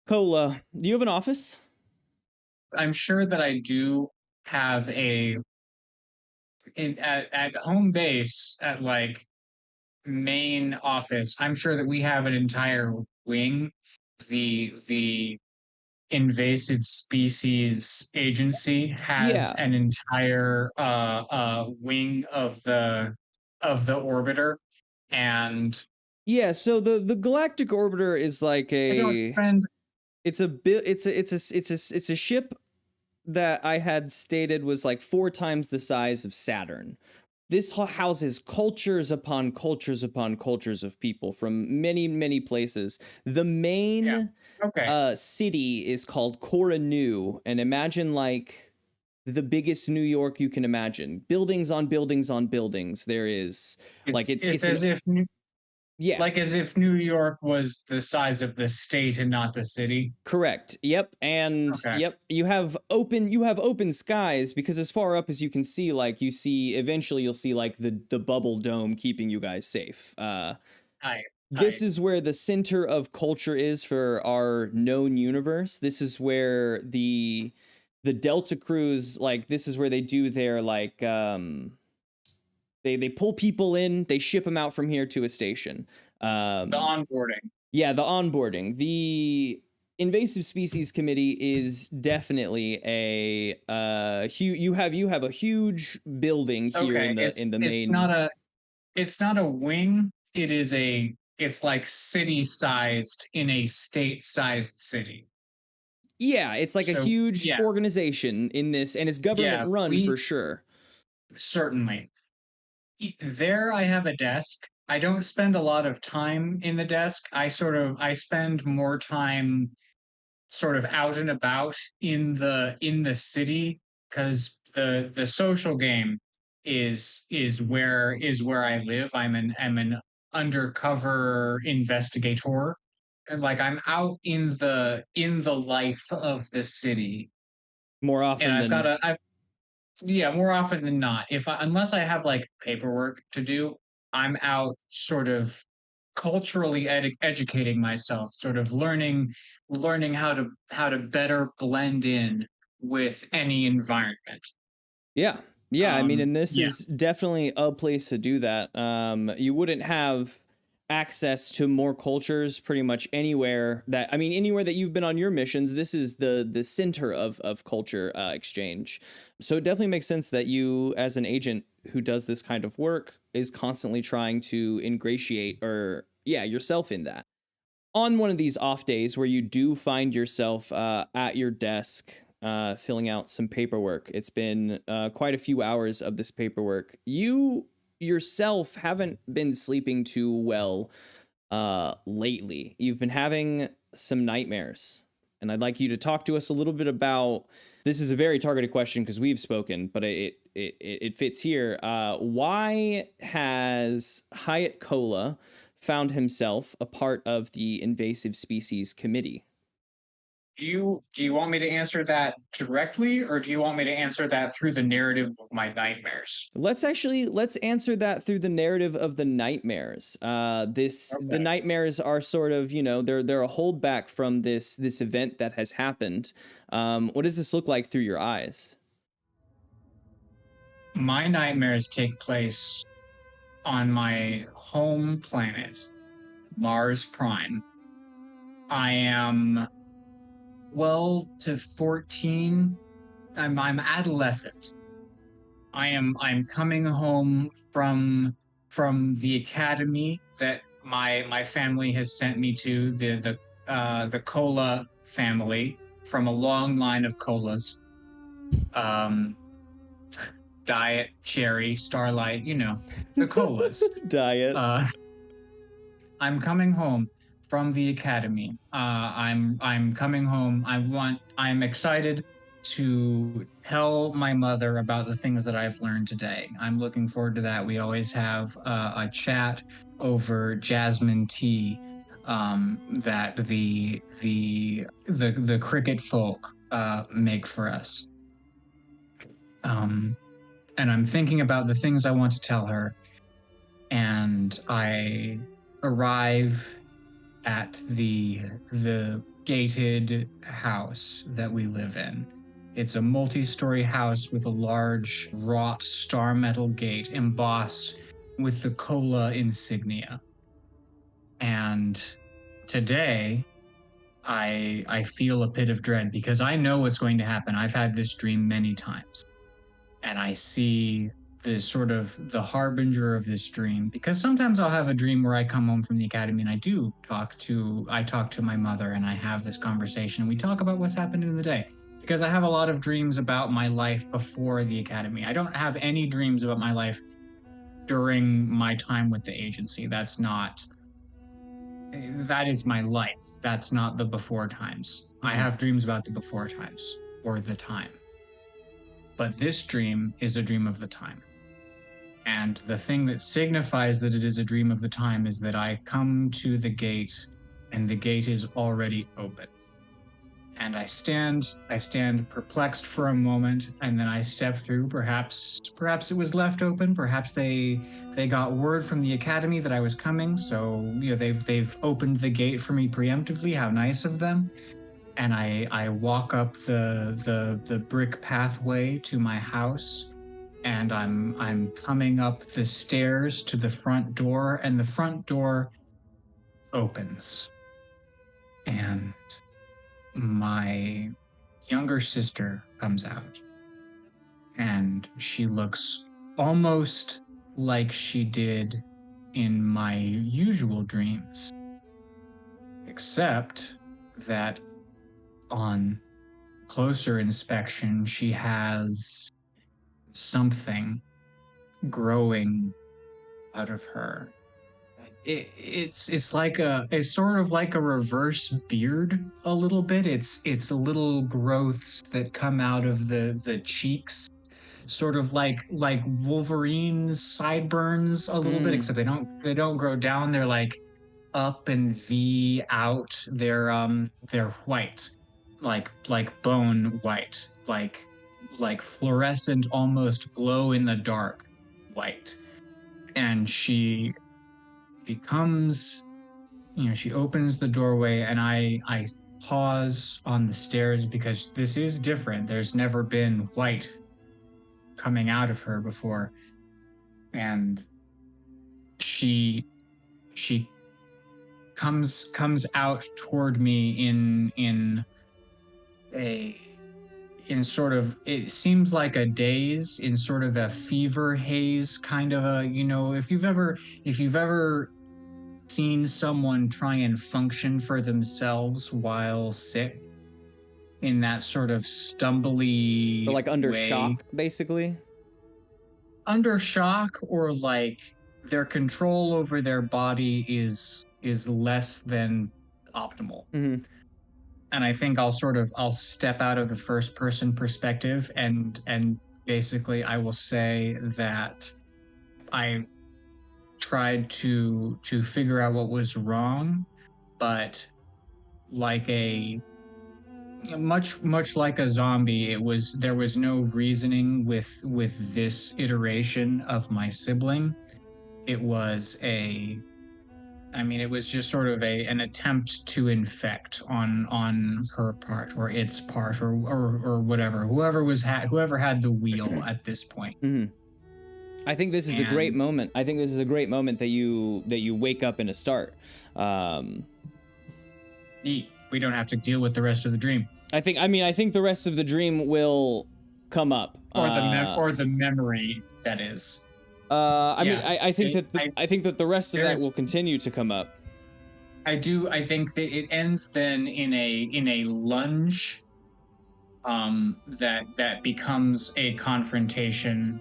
Cola, do you have an office? I'm sure that I do have at home base at like main office. I'm sure that we have an entire wing, the invasive species agency has Yeah. an entire wing of the orbiter, and Yeah, so the galactic orbiter is like I don't a spend. it's a bit it's a ship that I had stated was like 4 times the size of Saturn. This houses cultures upon cultures upon cultures of people from many places. The Yeah. main Okay. city is called Coranu, and imagine like the biggest New York you can imagine. Buildings on buildings on buildings. There is like It's it's an as if yeah. as if New York was the size of the state and not the city. Correct. Yep. And Okay. yep, you have open skies because as far up as you can see, like you see eventually you'll see like the bubble dome keeping you guys safe. Hi. This Hi. is where the center of culture is for our known universe. This is where the Delta Cruise, like this is where they do their like they pull people in, they ship them out from here to a station. The Um onboarding. yeah, the onboarding. The invasive species committee is definitely a you have a huge building here Okay. in the It's in the it's main. not a it's not a wing. It's like city sized in a state sized city. Yeah, it's like a So huge yeah, organization in this, and it's government yeah, run we for sure. certainly. There I have a desk. I don't spend a lot of time in the desk. I spend more time sort of out and about in the city, because the social game is where I live. I'm an undercover investigator, and like I'm out in the life of the city, More and often than I've yeah, more often than not. Unless I have like paperwork to do, I'm out sort of culturally educating myself, sort of learning how to better blend in with any environment. yeah. Yeah, I mean, and this Yeah. is definitely a place to do that. You wouldn't have access to more cultures pretty much anywhere that I mean, anywhere that you've been on your missions. This is the center of culture exchange. So it definitely makes sense that you, as an agent who does this kind of work, is constantly trying to ingratiate or yeah yourself in that. On one of these off days where you do find yourself at your desk filling out some paperwork, it's been quite a few hours of this paperwork. You yourself haven't been sleeping too well lately. You've been having some nightmares. And I'd like you to talk to us a little bit about this. Is a very targeted question because we've spoken, but it fits here. Why has Hyatt Cola found himself a part of the invasive species committee? Do you want me to answer that directly, or do you want me to answer that through the narrative of my nightmares? Let's answer that through the narrative of the nightmares. The Okay. nightmares are sort of, they're a holdback from this event that has happened. What does this look like through your eyes? My nightmares take place on my home planet, Mars Prime. I am 12 to 14. I'm adolescent. I'm coming home from the academy that my family has sent me to, the Cola family, from a long line of colas. Um Diet, Cherry, Starlight, the colas. Diet. Uh I'm coming home from the academy. I'm coming home. I'm excited to tell my mother about the things that I've learned today. I'm looking forward to that. We always have a chat over jasmine tea, that the cricket folk make for us. Um, and I'm thinking about the things I want to tell her, and I arrive at the gated house that we live in. It's a multi-story house with a large wrought star metal gate embossed with the Cola insignia. And today, I feel a pit of dread because I know what's going to happen. I've had this dream many times, and I see the sort of the harbinger of this dream because sometimes I'll have a dream where I come home from the academy and I talk to my mother and I have this conversation and we talk about what's happened in the day because I have a lot of dreams about my life before the academy. I don't have any dreams about my life during my time with the agency. That is my life. That's not the before times. I have dreams about the before times or the time. But this dream is a dream of the time. And the thing that signifies that it is a dream of the time is that I come to the gate and the gate is already open. And I stand perplexed for a moment, and then I step through. Perhaps it was left open. Perhaps they got word from the academy that I was coming, so they've opened the gate for me preemptively. How nice of them. And I walk up the brick pathway to my house, and I'm coming up the stairs to the front door, and the front door opens. And my younger sister comes out, and she looks almost like she did in my usual dreams, except that on closer inspection, she has something growing out of her. It's sort of like a reverse beard a little bit. It's little growths that come out of the cheeks, sort of like Wolverine's sideburns a little bit, except they don't grow down. They're like up and V out. They're white, like bone white, like fluorescent, almost glow in the dark white. And she becomes, she opens the doorway, and I pause on the stairs because this is different. There's never been white coming out of her before. And she comes out toward me in sort of, it seems like a daze, in sort of a fever haze kind of a, if you've ever seen someone try and function for themselves while sick, in that sort of stumbly, or like under way. shock, basically. Under shock, or like their control over their body is less than optimal. And I think I'll step out of the first person perspective, and basically I will say that I tried to figure out what was wrong, but like much like a zombie, there was no reasoning with this iteration of my sibling. It was just sort of an attempt to infect on her part, or its part, or whatever. Whoever had the wheel at this point. I think this is a great moment. I think this is a great moment that you wake up in a start. We don't have to deal with the rest of the dream. I think the rest of the dream will come up. Or the memory, that is. I think that the rest of that will continue to come up. I think that it ends then in a lunge, that becomes a confrontation,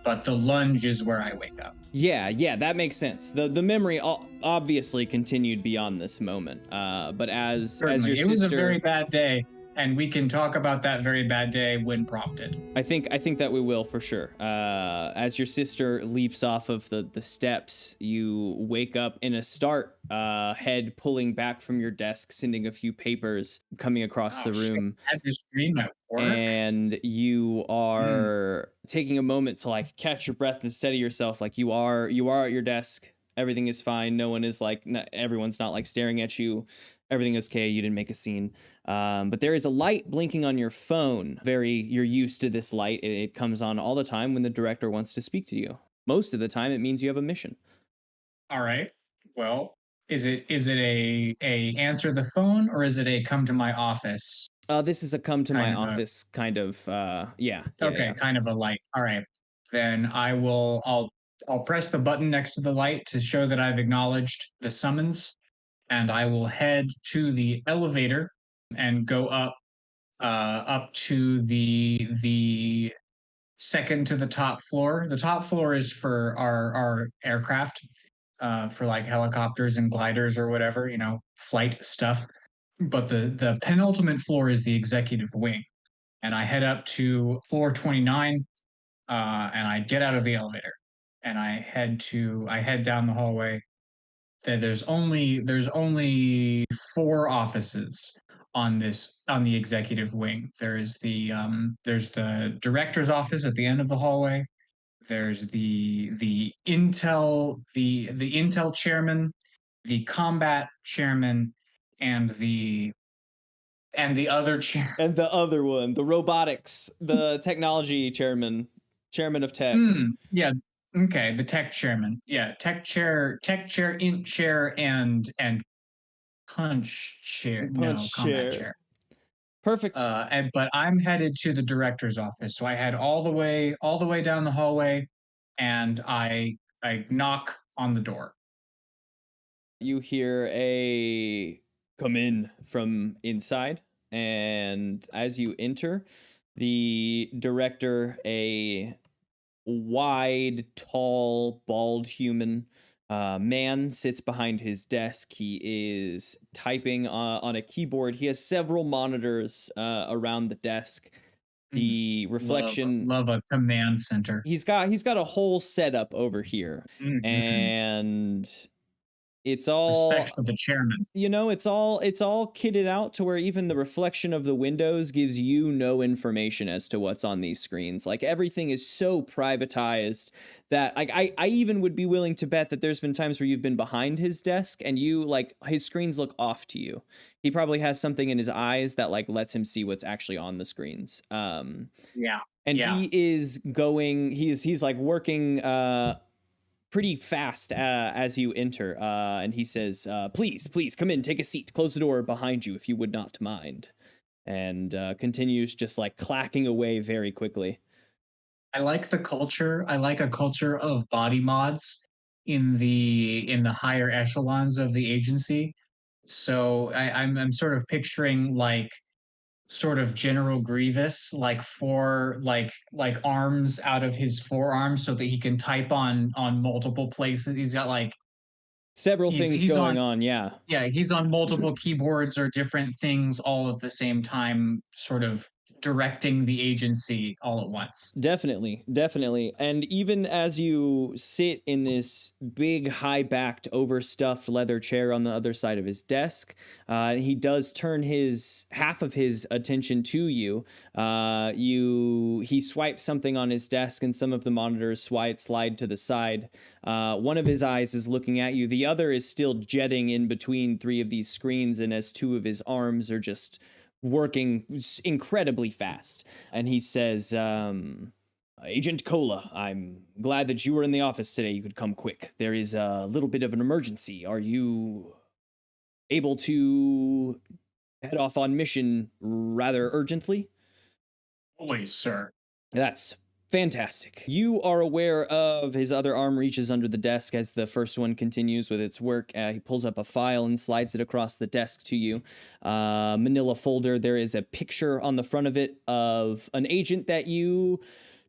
but the lunge is where I wake up. Yeah, that makes sense. The memory obviously continued beyond this moment, but as your sister, it was a very bad day, and we can talk about that very bad day when prompted. I think that we will, for sure. As your sister leaps off of the steps, you wake up in a start, head pulling back from your desk, sending a few papers coming across the room. I had this dream at work. And you are taking a moment to like catch your breath and steady yourself. Like you are at your desk. Everything is fine. No one is like, everyone's not like staring at you. Everything is okay. You didn't make a scene. But there is a light blinking on your phone. You're used to this light. It comes on all the time when the director wants to speak to you. Most of the time, it means you have a mission. All right. Well, is it a answer the phone, or is it a come to my office This is a come to my kind of a office kind of, yeah. okay, kind of a light. All right. Then I'll press the button next to the light to show that I've acknowledged the summons, and I will head to the elevator and go up to the second to the top floor. The top floor is for our aircraft, for like helicopters and gliders or whatever, flight stuff. But the penultimate floor is the executive wing, and I head up to floor 29, and I get out of the elevator, and I head down the hallway. There's only four offices on the executive wing. There's the director's office at the end of the hallway. There's the Intel chairman, the combat chairman, and the other chair. And the other one, the robotics, the technology chairman of tech. Yeah. Okay. The tech chairman. Yeah. Tech chair, int chair, and punch chair. No, Punch combat chair. chair. Perfect. But I'm headed to the director's office, so I head all the way down the hallway, and I knock on the door. You hear a come in from inside, and as you enter, the director, a wide, tall, bald human man, sits behind his desk. He is typing on a keyboard. He has several monitors around the desk. The reflection, love a command center. He's got a whole setup over here, Mhm. and it's all, Respect for the chairman. it's all kitted out to where even the reflection of the windows gives you no information as to what's on these screens. Like, everything is so privatized that, like, I even would be willing to bet that there's been times where you've been behind his desk and you, like, his screens look off to you. He probably has something in his eyes that, like, lets him see what's actually on the screens. Yeah. And Yeah. he's like working pretty fast as you enter, and he says, please come in, take a seat, close the door behind you if you would not mind, and continues just like clacking away very quickly. I like the culture. I like a culture of body mods in the higher echelons of the agency. So I'm sort of picturing like sort of General Grievous, like four like arms out of his forearms so that he can type on multiple places. He's got like Several things he's on going on, yeah. yeah, he's on multiple keyboards or different things all at the same time, sort of directing the agency all at once. Definitely. And even as you sit in this big, high backed, overstuffed leather chair on the other side of his desk, he does turn his half of his attention to you. He swipes something on his desk, and some of the monitors slide to the side. One of his eyes is looking at you. The other is still jetting in between three of these screens, and as two of his arms are just working incredibly fast. And he says, Agent Cola, I'm glad that you were in the office today. You could come quick. There is a little bit of an emergency. Are you able to head off on mission rather urgently? Always, sir. That's fantastic. You are aware of his other arm reaches under the desk as the first one continues with its work. He pulls up a file and slides it across the desk to you. Manila folder. There is a picture on the front of it of an agent that you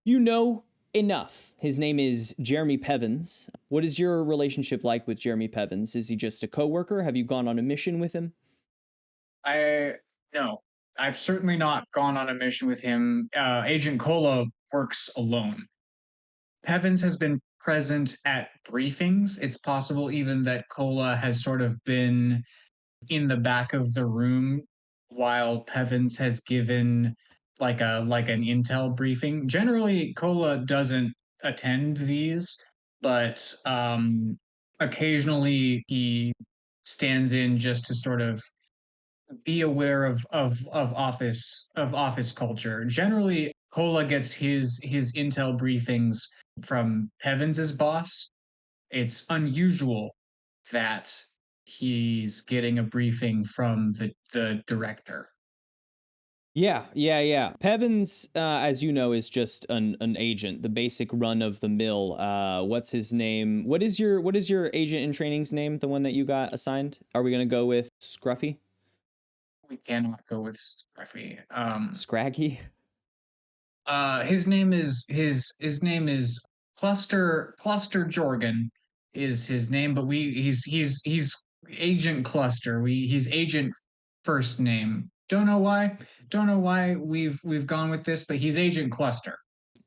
know enough. His name is Jeremy Pevins. What is your relationship like with Jeremy Pevins? Is he just a coworker? Have you gone on a mission with him? No, I've certainly not gone on a mission with him. Agent Cola works alone. Pevins has been present at briefings. It's possible even that Cola has sort of been in the back of the room while Pevins has given like an intel briefing. Generally, Cola doesn't attend these, but occasionally he stands in just to sort of be aware of office culture. Generally, Cola gets his intel briefings from Heavens's boss. It's unusual that he's getting a briefing from the director. Yeah. Pevins, as you know, is just an agent, the basic run of the mill. What's his name? What is your agent in training's name? The one that you got assigned? Are we gonna go with Scruffy? We cannot go with Scruffy. Scraggy? His name is Cluster Jorgen is his name, but he's Agent Cluster. He's Agent first name. Don't know why. Don't know why we've gone with this, but he's Agent Cluster.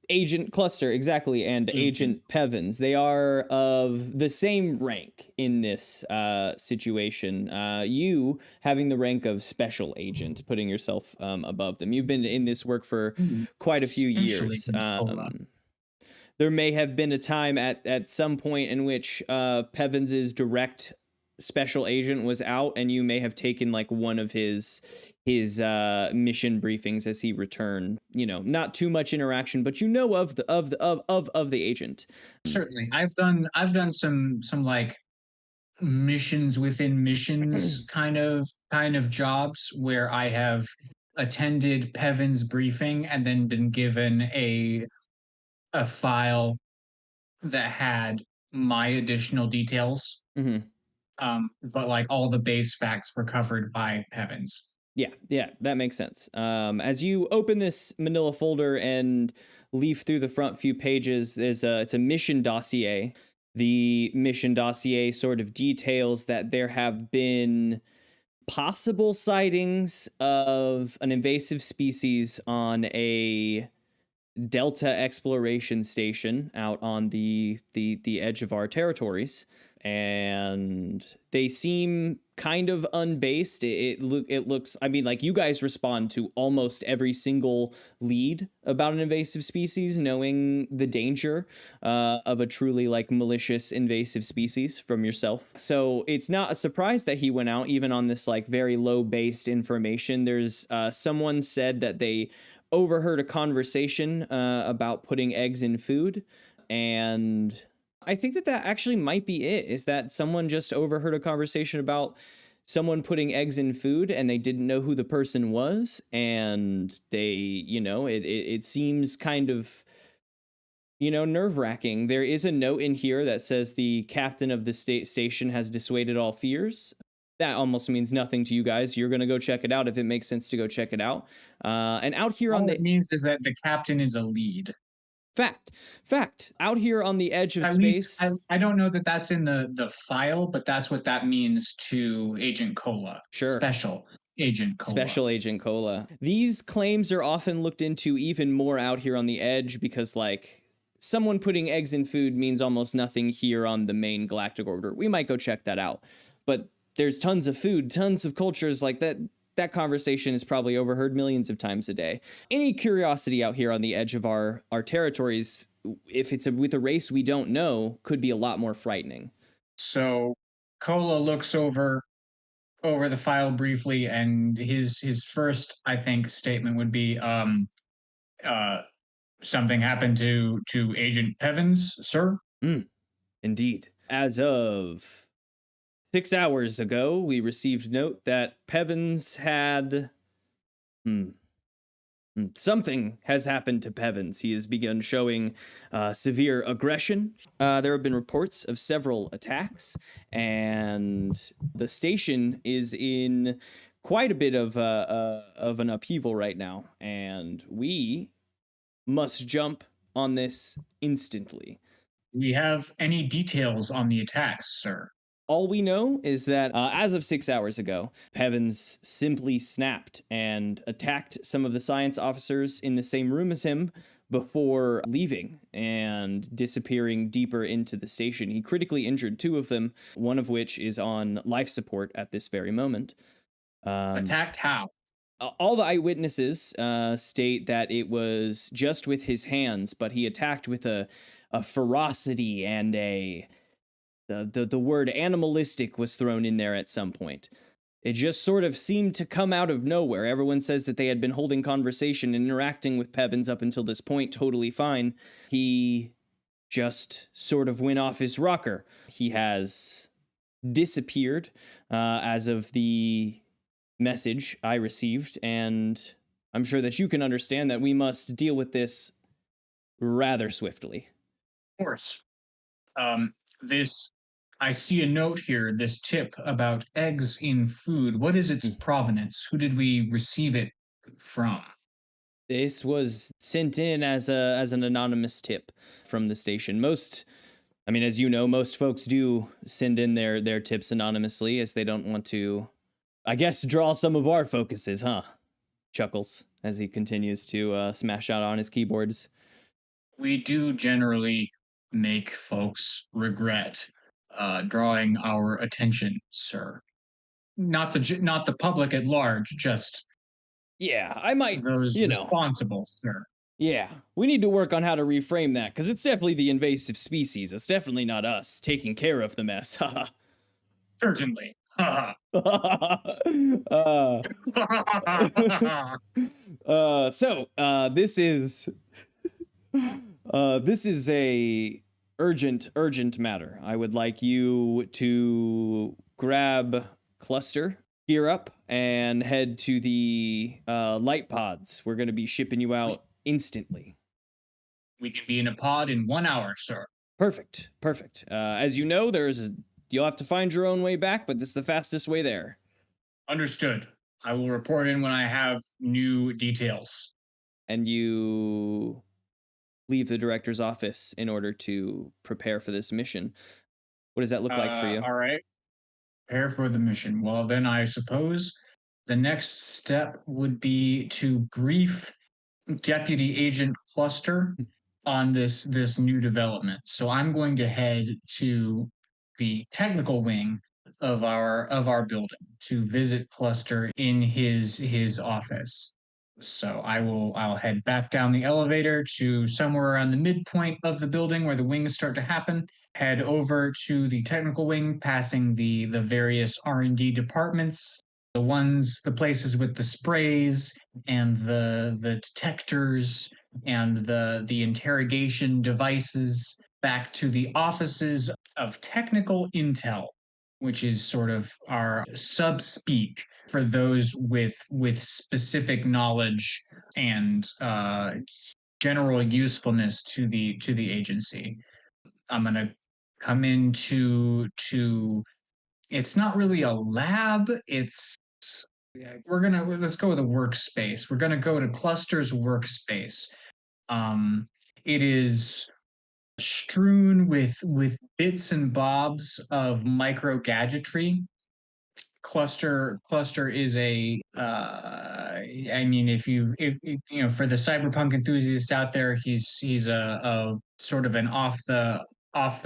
Agent Cluster, exactly, and Mhm. Agent Pevins. They are of the same rank in this situation. You having the rank of Special Agent, putting yourself above them. You've been in this work for quite a few Special years. Agent Cola. There may have been a time at some point in which Pevins's direct special agent was out, and you may have taken like one of his mission briefings as he returned. Not too much interaction, but of the agent. Certainly. I've done some like missions within missions kind of jobs where I have attended Pevin's briefing and then been given a file that had my additional details. Mhm. But like all the base facts were covered by Pevins. Yeah, that makes sense. As you open this manila folder and leaf through the front few pages, it's a mission dossier. The mission dossier sort of details that there have been possible sightings of an invasive species on a Delta exploration station out on the edge of our territories, and they seem kind of unbased. It looks. I mean, like, you guys respond to almost every single lead about an invasive species, knowing the danger of a truly like malicious invasive species from yourself. So it's not a surprise that he went out even on this like very low based information. There's someone said that they overheard a conversation about putting eggs in food, and I think that actually might be it. Is that someone just overheard a conversation about someone putting eggs in food, and they didn't know who the person was, and it seems kind of nerve wracking. There is a note in here that says the captain of the station has dissuaded all fears. That almost means nothing to you guys. You're going to go check it out if it makes sense to go check it out. And out here on All it the means is that the captain is a lead. fact, out here on the edge of At least space. I don't know that that's in the file, but that's what that means to Agent Cola. Sure. Special Agent Cola. Special Agent Cola. These claims are often looked into even more out here on the edge because, like, someone putting eggs in food means almost nothing here on the main galactic orbiter. We might go check that out. But there's tons of food, tons of cultures like that. That conversation is probably overheard millions of times a day. Any curiosity out here on the edge of our territories, if it's with a race we don't know, could be a lot more frightening. So Cola looks over the file briefly, and his first, I think, statement would be uh something happened to Agent Pevins, sir. Indeed. As of 6 hours ago, we received note that Pevins had. Something has happened to Pevins. He has begun showing severe aggression. There have been reports of several attacks, and the station is in quite a bit of an upheaval right now. And we must jump on this instantly. We have any details on the attacks, sir? All we know is that as of 6 hours ago, Pevins simply snapped and attacked some of the science officers in the same room as him before leaving and disappearing deeper into the station. He critically injured two of them, one of which is on life support at this very moment. Attacked how? All the eyewitnesses state that it was just with his hands, but he attacked with a ferocity and the word animalistic was thrown in there at some point. It just sort of seemed to come out of nowhere. Everyone says that they had been holding conversation and interacting with Pevins up until this point totally fine. He just sort of went off his rocker. He has disappeared as of the message I received, and I'm sure that you can understand that we must deal with this rather swiftly. Of course. This, I see a note here, this tip about eggs in food. What is its provenance? Who did we receive it from? This was sent in as an anonymous tip from the station. I mean, as you know, most folks do send in their tips anonymously as they don't want to, I guess, draw some of our focuses, huh? Chuckles as he continues to smash out on his keyboards. We do generally make folks regret drawing our attention, sir. Not the public at large, just Yeah, I might, those you know, responsible, sir. yeah, we need to work on how to reframe that because it's definitely the invasive species. It's definitely not us taking care of the mess. Haha. Certainly. uh, this is a urgent matter. I would like you to grab Cluster, gear up, and head to the light pods. We're going to be shipping you out instantly. We can be in a pod in 1 hour, sir. Perfect. As you know, you'll have to find your own way back, but this is the fastest way there. Understood. I will report in when I have new details. And you leave the director's office in order to prepare for this mission. What does that look like for you? All right. Prepare for the mission. Well, then I suppose the next step would be to brief Deputy Agent Cluster on this new development. So I'm going to head to the technical wing of our building to visit Cluster in his office. So I'll head back down the elevator to somewhere around the midpoint of the building where the wings start to happen. Head over to the technical wing, passing the various R&D departments, the places with the sprays and the detectors and the interrogation devices, back to the offices of technical intel, which is sort of our sub speak for those with specific knowledge and general usefulness to the agency. I'm gonna come into to it's not really a lab. Let's go with a workspace. We're gonna go to Cluster's workspace. It is strewn with bits and bobs of micro gadgetry. Cluster is a I mean, if you know, for the cyberpunk enthusiasts out there, he's a sort of an off the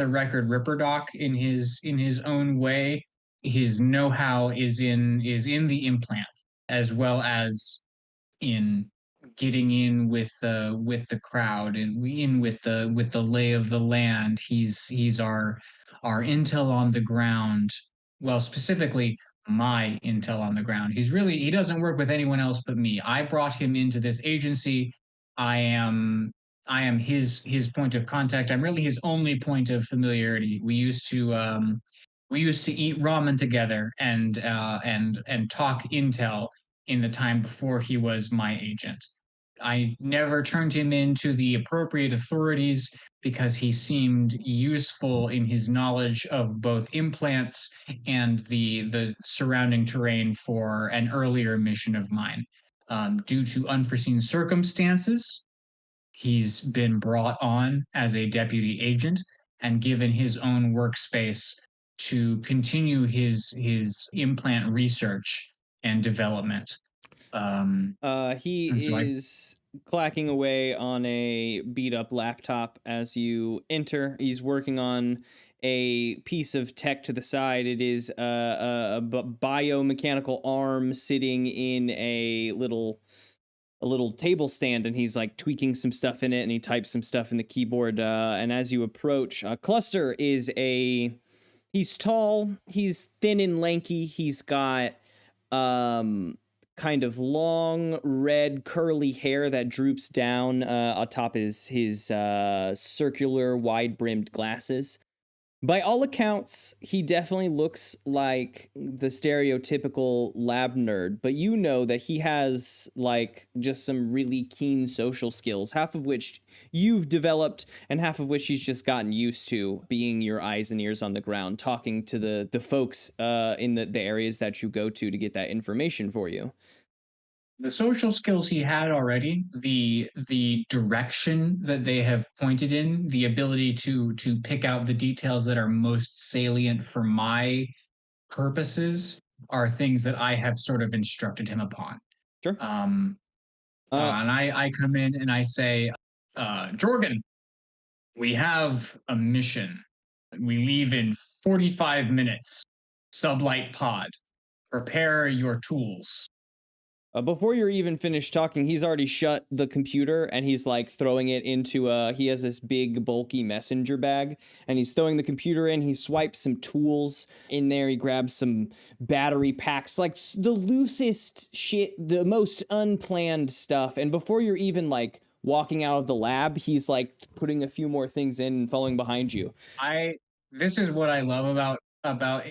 record ripper doc in his own way. His know-how is in the implant as well as in getting in with the crowd and in with the lay of the land. He's our intel on the ground. Well, specifically my intel on the ground. He doesn't work with anyone else but me. I brought him into this agency. I am I am his point of contact. I'm really his only point of familiarity. We used to eat ramen together and talk intel in the time before he was my agent. I never turned him in to the appropriate authorities because he seemed useful in his knowledge of both implants and the surrounding terrain for an earlier mission of mine. Due to unforeseen circumstances, he's been brought on as a deputy agent and given his own workspace to continue his implant research and development. He And so I is clacking away on a beat up laptop as you enter. He's working on a piece of tech to the side. It is a biomechanical arm sitting in a little table stand, and he's like tweaking some stuff in it, and he types some stuff in the keyboard. And as you approach, Cluster is a He's tall, he's thin and lanky, he's got kind of long red curly hair that droops down atop his circular wide brimmed glasses. By all accounts, he definitely looks like the stereotypical lab nerd, but you know that he has like just some really keen social skills, half of which you've developed and half of which he's just gotten used to being your eyes and ears on the ground, talking to the folks in the areas that you go to get that information for you. The social skills he had already, the direction that they have pointed in, the ability to pick out the details that are most salient for my purposes are things that I have sort of instructed him upon. Sure. Um, Uh, and I come in and I say, Jorgen, we have a mission. We leave in 45 minutes. Sublight pod. Prepare your tools. Before you're even finished talking, he's already shut the computer and he's like throwing it into he has this big bulky messenger bag and he's throwing the computer in. He swipes some tools in there. He grabs some battery packs, like the loosest shit, the most unplanned stuff. And before you're even like walking out of the lab, he's like putting a few more things in and following behind you. I This is what I love about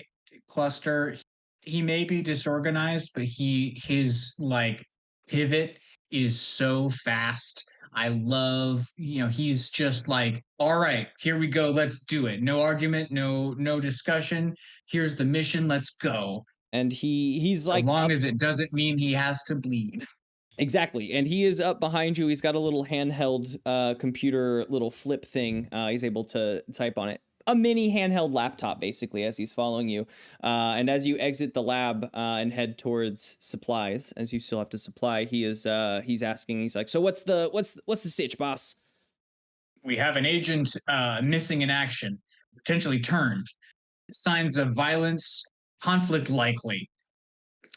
Cluster. He may be disorganized, but his like pivot is so fast. I love, he's just like, all right, here we go, let's do it. No argument, no discussion. Here's the mission, let's go. And he's So like long up. as it doesn't mean he has to bleed. Exactly. And he is up behind you. He's got a little handheld computer, little flip thing. He's able to type on it. A mini handheld laptop, basically, as he's following you. And as you exit the lab and head towards supplies, as you still have to supply, he's asking, he's like, so what's the sitch, boss? We have an agent missing in action, potentially turned. Signs of violence, conflict likely.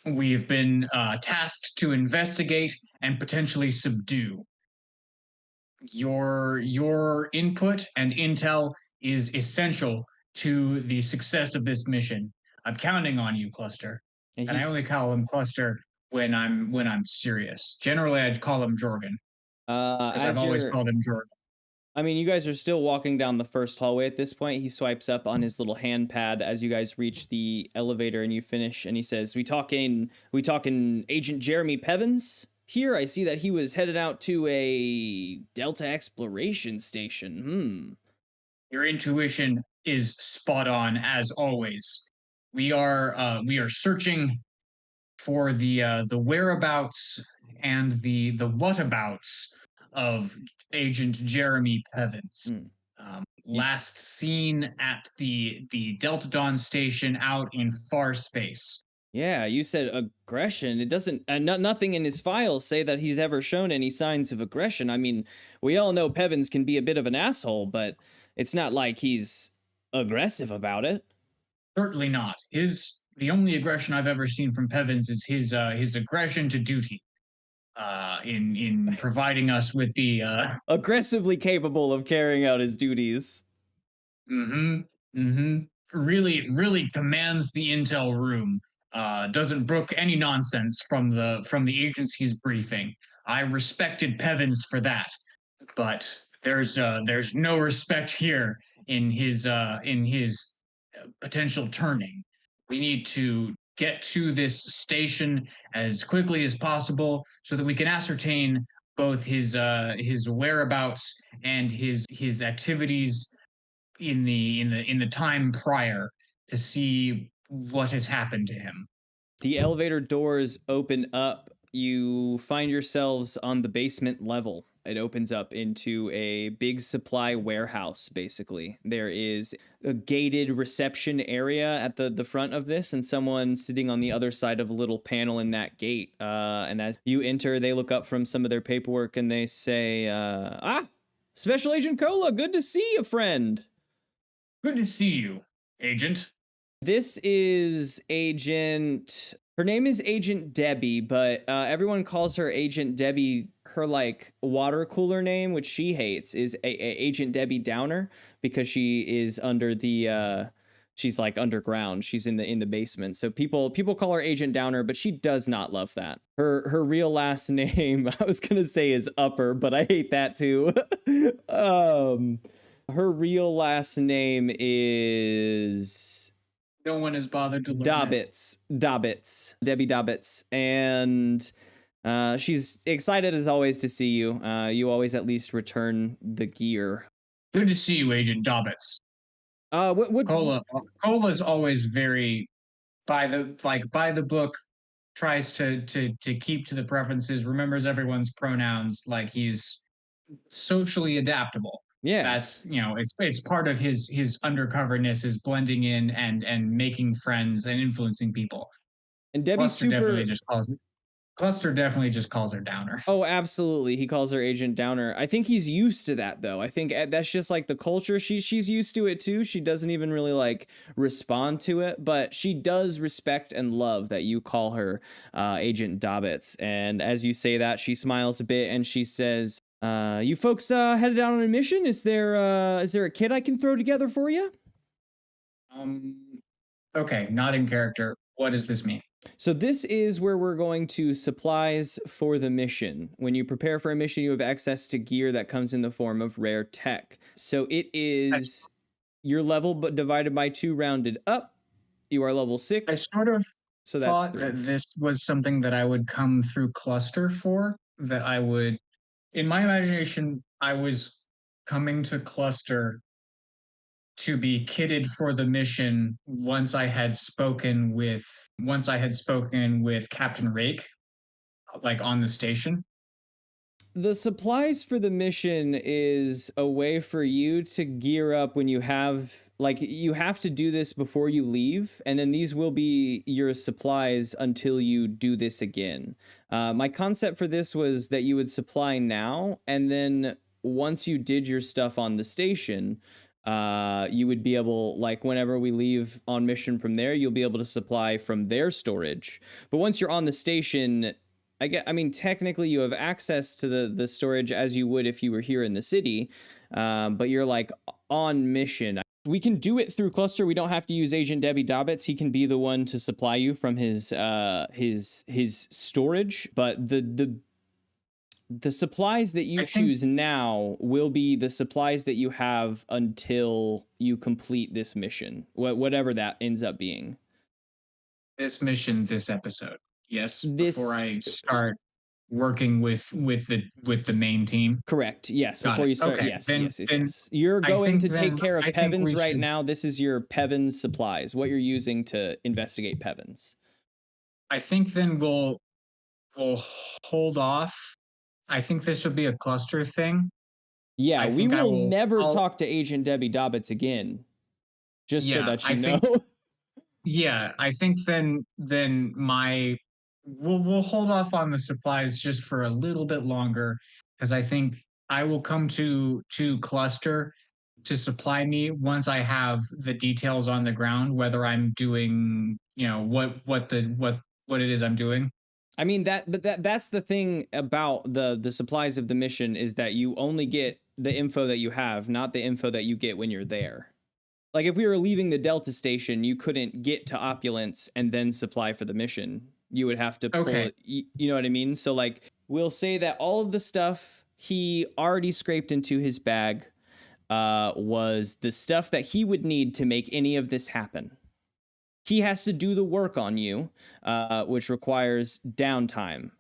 We've been tasked to investigate and potentially subdue. Your input and intel is essential to the success of this mission. I'm counting on you, Cluster. And And I only call him Cluster when I'm serious. Generally, I'd call him Jorgen because I've as always you're called him Jorgen. I mean, you guys are still walking down the first hallway at this point. He swipes up on his little hand pad as you guys reach the elevator and you finish, and he says, we talking Agent Jeremy Pevins? Here, I see that he was headed out to a Delta exploration station. Your intuition is spot on as always. We are searching for the whereabouts and the whatabouts of Agent Jeremy Pevins. Hmm. Last seen at the Delta Dawn station out in far space. Yeah, you said aggression. It doesn't, nothing in his files say that he's ever shown any signs of aggression. I mean, we all know Pevins can be a bit of an asshole, but it's not like he's aggressive about it. Certainly not. The only aggression I've ever seen from Pevins is his aggression to duty. In providing us with the Aggressively capable of carrying out his duties. mm-hmm, mm-hmm, really commands the intel room. Doesn't brook any nonsense from the agency's briefing. I respected Pevins for that, but there's no respect here in his potential turning. We need to get to this station as quickly as possible so that we can ascertain both his whereabouts and his activities in the time prior to see what has happened to him. The elevator doors open up. You find yourselves on the basement level. It opens up into a big supply warehouse, basically. There is a gated reception area at the front of this, and someone sitting on the other side of a little panel in that gate. And as you enter, they look up from some of their paperwork and they say, Special Agent Cola, good to see you, friend. Good to see you, Agent. This is Agent. Her name is Agent Debbie, but everyone calls her Agent Debbie. Her like water cooler name, which she hates, is Agent Debbie Downer because she is under the she's like underground. She's in the basement. So people call her Agent Downer, but she does not love that. Her real last name, I was gonna say, is Upper, but I hate that too. Her real last name is No one has bothered to learn it. Dobbits, Debbie Dobbits, and she's excited as always to see you. You always at least return the gear. Good to see you, Agent Dobbits. What Cola's always very by the book, tries to keep to the preferences, remembers everyone's pronouns, like he's socially adaptable. Yeah. That's, it's part of his undercoverness is blending in and making friends and influencing people. And Debbie's Cluster super. definitely just calls Cluster definitely just calls her Downer. Oh, absolutely. He calls her Agent Downer. I think he's used to that though. I think that's just like the culture. She's used to it too. She doesn't even really like respond to it, but she does respect and love that you call her Agent Dobbits. And as you say that, she smiles a bit and she says, "You folks headed out on a mission? Is there a kit I can throw together for you?" Okay, not in character. What does this mean? So this is where we're going to supplies for the mission. When you prepare for a mission, you have access to gear that comes in the form of rare tech. So it is your level, but divided by 2 rounded up. You are level 6. I sort of so thought that's 3. that this was something that I would come through Cluster for, that I would, in my imagination, I was coming to Cluster to be kitted for the mission once I had spoken with Captain Rake, like on the station. The supplies for the mission is a way for you to gear up when you have, like, you have to do this before you leave, and then these will be your supplies until you do this again. My concept for this was that you would supply now, and then once you did your stuff on the station, you would be able, like, whenever we leave on mission from there, you'll be able to supply from their storage. But once you're on the station, I mean, technically you have access to the storage as you would if you were here in the city, but you're like on mission. We can do it through Cluster. We don't have to use Agent Debbie Dobbits. He can be the one to supply you from his storage, but the supplies that you choose now will be the supplies that you have until you complete this mission, whatever that ends up being. This mission, this episode. Yes, before I start working with the main team. Correct. Yes. Before you start. Okay. Yes. You're going to take care of Pevins right now. This is your Pevins supplies, what you're using to investigate Pevins. I think then we'll hold off. I think this will be a Cluster thing. Yeah, we will never talk to Agent Debbie Dobbits again. Just so that you know. Yeah, I think then we'll hold off on the supplies just for a little bit longer, because I think I will come to Cluster to supply me once I have the details on the ground, whether I'm doing, what it is I'm doing. I mean, that's the thing about the supplies of the mission, is that you only get the info that you have, not the info that you get when you're there. Like, if we were leaving the Delta station, you couldn't get to Opulence and then supply for the mission. You would have to pull it, you know what I mean? So, like, we'll say that all of the stuff he already scraped into his bag was the stuff that he would need to make any of this happen. He has to do the work on you, which requires downtime.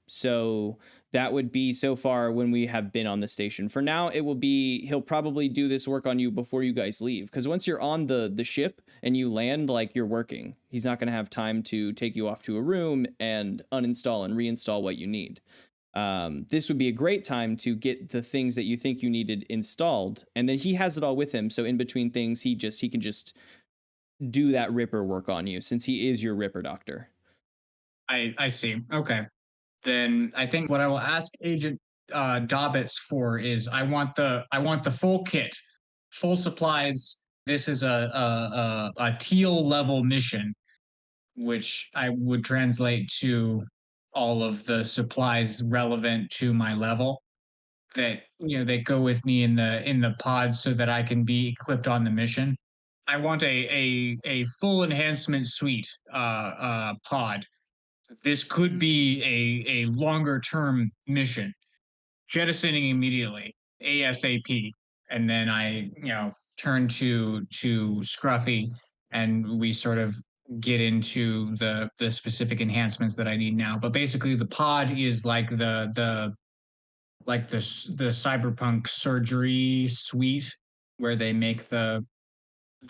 So that would be so far when we have been on the station. For now, it will be, he'll probably do this work on you before you guys leave. Because once you're on the ship and you land, like, you're working. He's not going to have time to take you off to a room and uninstall and reinstall what you need. This would be a great time to get the things that you think you needed installed. And then he has it all with him. So in between things, he can just do that Ripper work on you, since he is your Ripper doctor. I see. Okay. Then I think what I will ask Agent Dobbits for is I want the full kit, full supplies. This is a teal level mission, which I would translate to all of the supplies relevant to my level that they go with me in the pod so that I can be equipped on the mission. I want a full enhancement suite pod. This could be a longer term mission. Jettisoning immediately, ASAP. And then I, turn to Scruffy, and we sort of get into the specific enhancements that I need now. But basically, the pod is like the cyberpunk surgery suite where they make the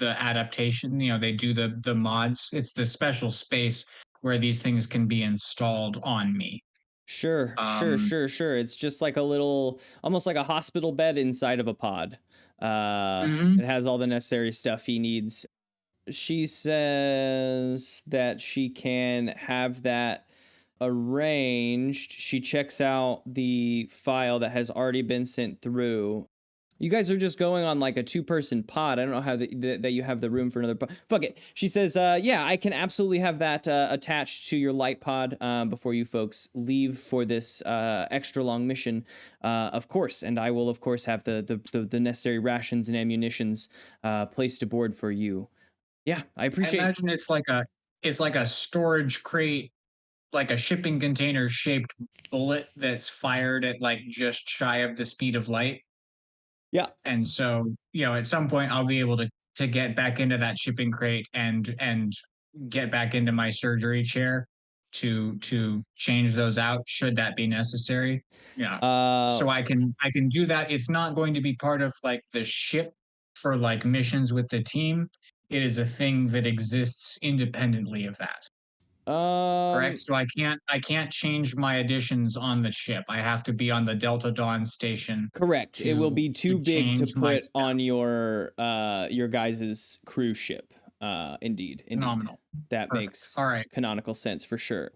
adaptation. They do the mods. It's the special space where these things can be installed on me. Sure, sure, Um, sure, sure. It's just like a little, almost like a hospital bed inside of a pod. mhm. It has all the necessary stuff he needs. She says that she can have that arranged. She checks out the file that has already been sent through. You guys are just going on like a 2-person pod. I don't know how that you have the room for another pod. Fuck it. She says, yeah, I can absolutely have that attached to your light pod before you folks leave for this extra long mission, of course. And I will, of course, have the necessary rations and ammunitions placed aboard for you. Yeah, I I appreciate. imagine it's like a storage crate, like a shipping container shaped bullet that's fired at like just shy of the speed of light. Yeah. And so, at some point I'll be able to get back into that shipping crate and get back into my surgery chair to change those out should that be necessary. Yeah. Uh, So I can do that. It's not going to be part of like the ship for like missions with the team. It is a thing that exists independently of that. um, Correct? So I can't change my additions on the ship. I have to be on the Delta Dawn station correct. It will to be to too big to change my put stuff. on your guys's cruise ship. Indeed, indeed. Phenomenal. That Perfect. makes All right. canonical sense for sure.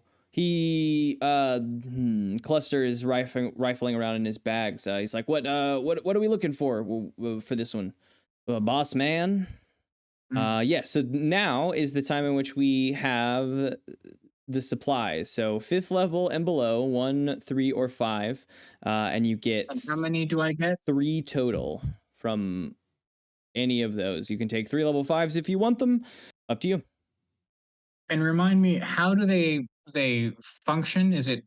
Cluster is rifling around in his bags. He's like, what are we looking for this one? Boss man. Yeah, so now is the time in which we have the supplies. So 5th level and below, 1, 3, or 5, and you get And how many do I get? 3 total from any of those. You can take 3 level 5s if you want them. Up to you. And remind me, how do they function? Is it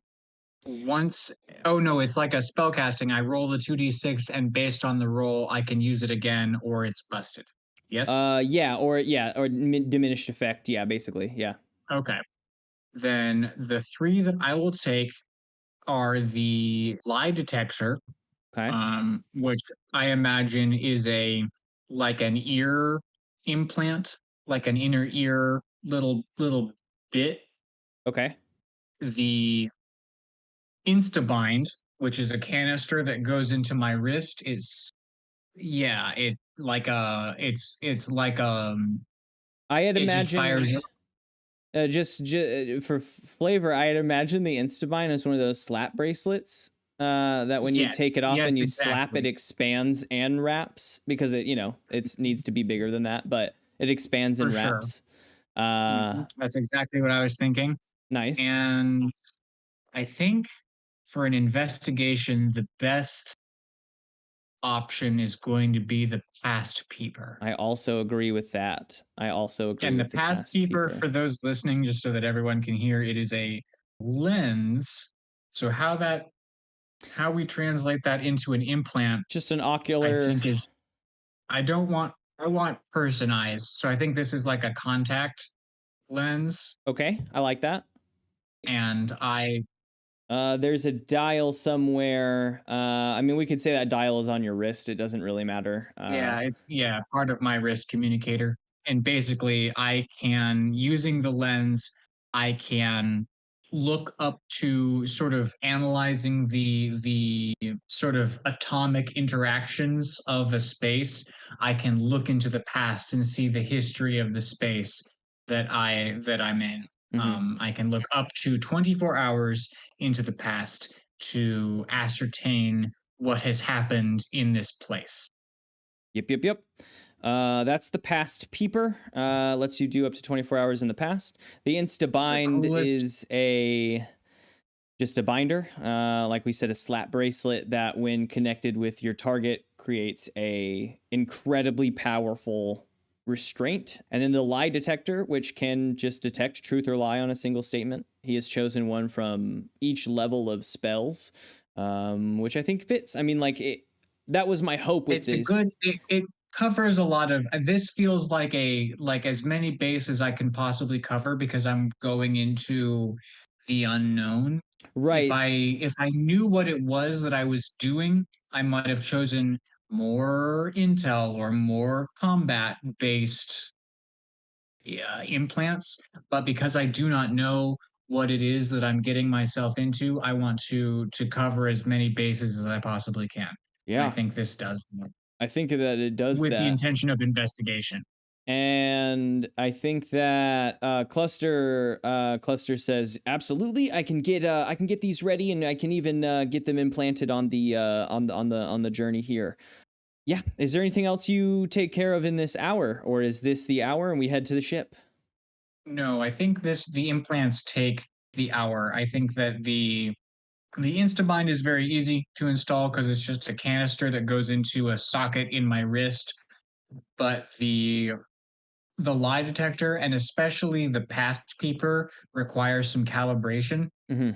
once? Oh no, it's like a spell casting. I roll the 2d6, and based on the roll, I can use it again, or it's busted. Yes. Or diminished effect. Yeah, basically. Yeah. Okay. Then the three that I will take are the lie detector, Okay. which I imagine is a like an ear implant, like an inner ear little bit. Okay. The Instabind, which is a canister that goes into my wrist, is yeah, it's like I had it just fires imagined up. just for flavor, I had imagined the Instabind as one of those slap bracelets. That when you Yes, take it off yes, and you slap, it exactly, expands and wraps because it needs to be bigger than that, but it expands for and sure. wraps. Uh, That's exactly what I was thinking. nice. And I think for an investigation, the best option is going to be the past peeper. I also agree with that. I also agree And the with the past past peeper, peeper. for those listening, just so that everyone can hear, it is a lens. So how we translate that into an implant, Just an I ocular. think is I don't want I want person eyes. So I think this is like a contact lens. Okay, I like that. And I There's a dial somewhere. I mean, we could say that dial is on your wrist. It doesn't really matter. it's part of my wrist communicator. And basically I can using the lens, I can look up to sort of analyzing the sort of atomic interactions of a space. I can look into the past and see the history of the space that I'm in. Mm-hmm. I can look up to 24 hours into the past to ascertain what has happened in this place. Yep, yep, yep. That's the past peeper. Lets you do up to 24 hours in the past. The The Instabind coolest. is just a binder. Like we said, a slap bracelet that, when connected with your target, creates a incredibly powerful restraint, and then the lie detector, which can just detect truth or lie on a single statement. He has chosen one from each level of spells, which I think fits. I mean, like that was my hope with It's a this. good. It covers a lot of. This feels like as many bases I can possibly cover because I'm going into the unknown. Right. If I knew what it was that I was doing, I might have chosen more intel or more combat based implants. But because I do not know what it is that I'm getting myself into, I want to cover as many bases as I possibly can. And I Yeah. think this does that I think that it does with the that. intention of investigation. And I think that Cluster says absolutely. I can get these ready, and I can even get them implanted on the journey here. Yeah. Is there anything else you take care of in this hour, or is this the hour and we head to the ship? No, I think the implants take the hour. I think that the Instabind is very easy to install because it's just a canister that goes into a socket in my wrist. But the lie detector and especially the path keeper requires some calibration. Mm-hmm.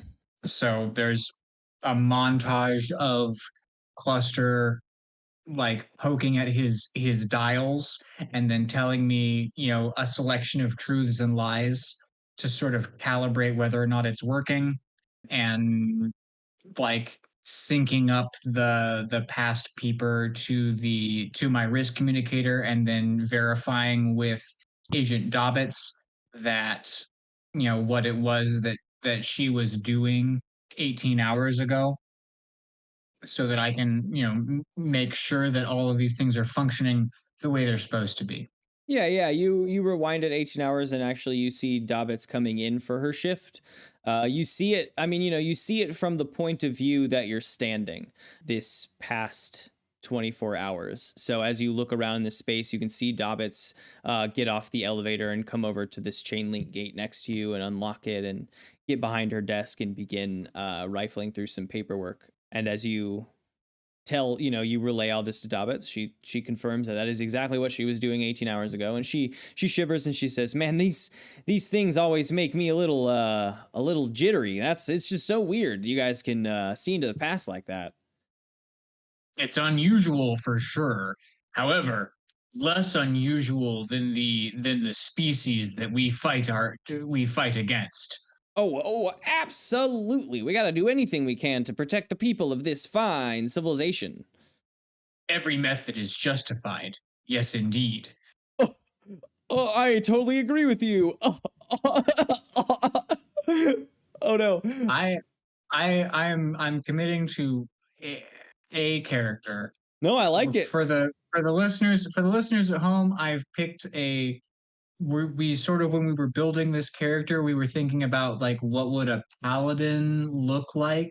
So there's a montage of Cluster like poking at his dials and then telling me, a selection of truths and lies to sort of calibrate whether or not it's working, and like syncing up the past peeper to my risk communicator and then verifying with Agent Dobbits that what it was that she was doing 18 hours ago, so that I can make sure that all of these things are functioning the way they're supposed to be. Yeah, yeah. You rewind at 18 hours, and actually you see Dobbits coming in for her shift. You see it. I mean, you see it from the point of view that you're standing this past 24 hours. So as you look around in this space, you can see Dobbits get off the elevator and come over to this chain link gate next to you and unlock it and get behind her desk and begin rifling through some paperwork. And as you you relay all this to Dobbits, she confirms that is exactly what she was doing 18 hours ago, and she shivers and she says, man, these things always make me a little jittery. It's just so weird you guys can see into the past like that. It's unusual for sure. However, less unusual than the species that we fight against. Oh, absolutely, we got to do anything we can to protect the people of this fine civilization. Every method is justified. Yes, indeed. Oh, oh, I totally agree with you. Oh no. I I'm committing to a character. No, I like it. For the listeners at home, I've picked we sort of, when we were building this character, we were thinking about like what would a paladin look like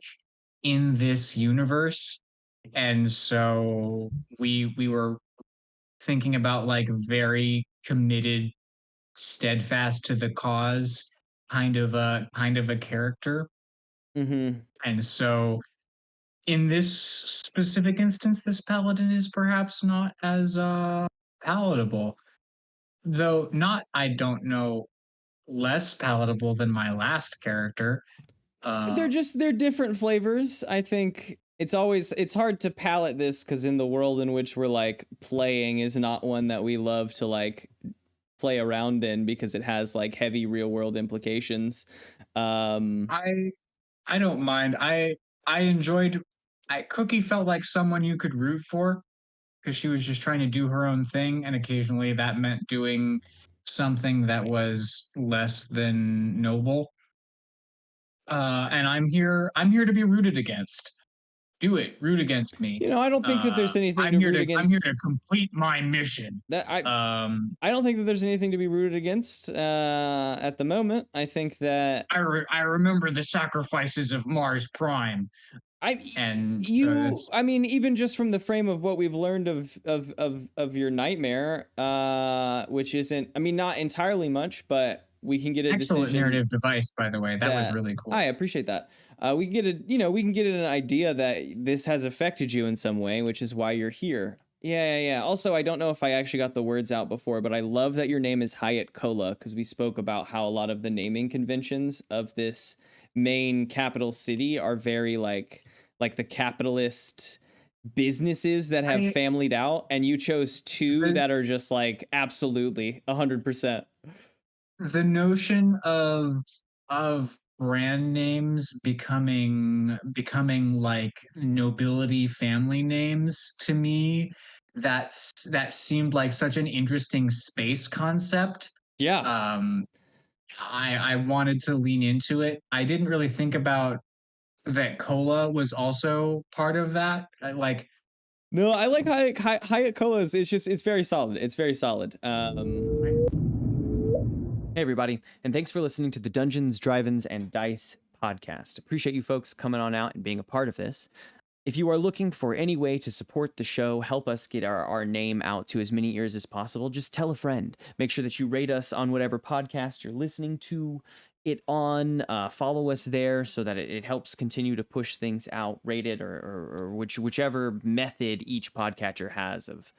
in this universe. And so we were thinking about like very committed, steadfast to the cause kind of a character. Mm-hmm. And so in this specific instance, this paladin is perhaps not as palatable. Though not, I don't know, less palatable than my last character. Uh, They're different flavors. I think it's hard to palate this because in the world in which we're like playing is not one that we love to like play around in because it has like heavy real world implications. Um, I I don't mind. I enjoyed. Cookie felt like someone you could root for because she was just trying to do her own thing, and occasionally that meant doing something that was less than noble. And I'm here to be rooted against. Do it. Root against me. I don't think that there's anything to root I'm here against. to complete my mission. That Um, I don't think that there's anything to be rooted against at the moment. I think that I remember the sacrifices of Mars Prime, I and you I mean even just from the frame of what we've learned of your nightmare, which isn't, I mean, not entirely much, but we can get a excellent decision narrative device, by the way. That was that really cool. I appreciate that. We can get an idea that this has affected you in some way, which is why you're here. Yeah. Also, I don't know if I actually got the words out before, but I love that your name is Hyatt Cola because we spoke about how a lot of the naming conventions of this main capital city are very like the capitalist businesses that have I familyed out, and you chose two the that are just like absolutely 100%. the notion of brand names becoming like nobility family names to me, that seemed like such an interesting space concept. Yeah. um I wanted to lean into it. I didn't really think about that cola was also part of that. Like, No, I like Hyatt Colas. It's very solid. It's very solid. Hey, everybody, and thanks for listening to the Dungeons, Drive-Ins, and Dice podcast. Appreciate you folks coming on out and being a part of this. If you are looking for any way to support the show, help us get our name out to as many ears as possible, just tell a friend. Make sure that you rate us on whatever podcast you're listening to it on. Follow us there so that it helps continue to push things out, rate it, or whichever method each podcatcher has of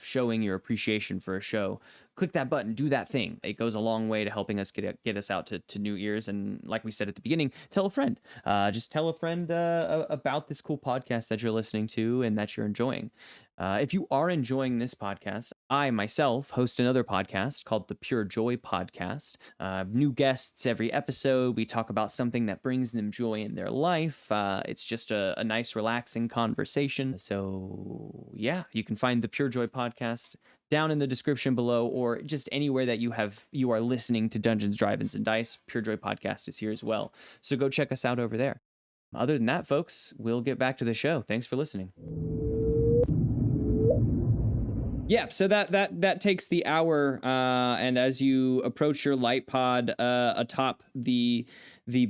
showing your appreciation for a show. Click that button, do that thing. It goes a long way to helping us get us out to new ears. And like we said at the beginning, tell a friend. Just tell a friend about this cool podcast that you're listening to and that you're enjoying. If you are enjoying this podcast, I myself host another podcast called the PureJoy Podcast. New guests every episode. We talk about something that brings them joy in their life. It's just a nice, relaxing conversation. So yeah, you can find the PureJoy Podcast down in the description below, or just anywhere that you are listening to Dungeons, Drive-Ins, and Dice. PureJoy Podcast is here as well. So go check us out over there. Other than that, folks, we'll get back to the show. Thanks for listening. Yeah, so that takes the hour, and as you approach your light pod atop the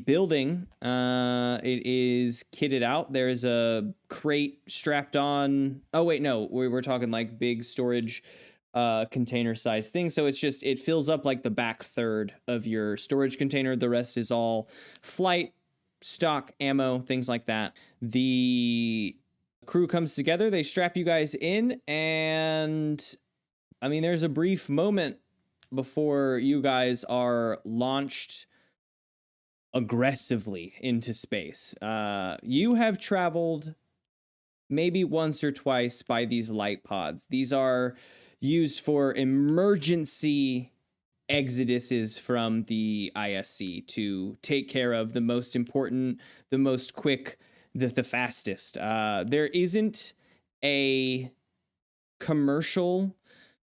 building, it is kitted out. There is a crate strapped on. Oh wait, no, we're talking like big storage container size thing. So it fills up like the back third of your storage container. The rest is all flight, stock, ammo, things like that. The crew comes together, they strap you guys in, and I mean, there's a brief moment before you guys are launched aggressively into space. You have traveled maybe once or twice by these light pods. These are used for emergency exoduses from the ISC to take care of the most important, the most quick, the fastest. There isn't a commercial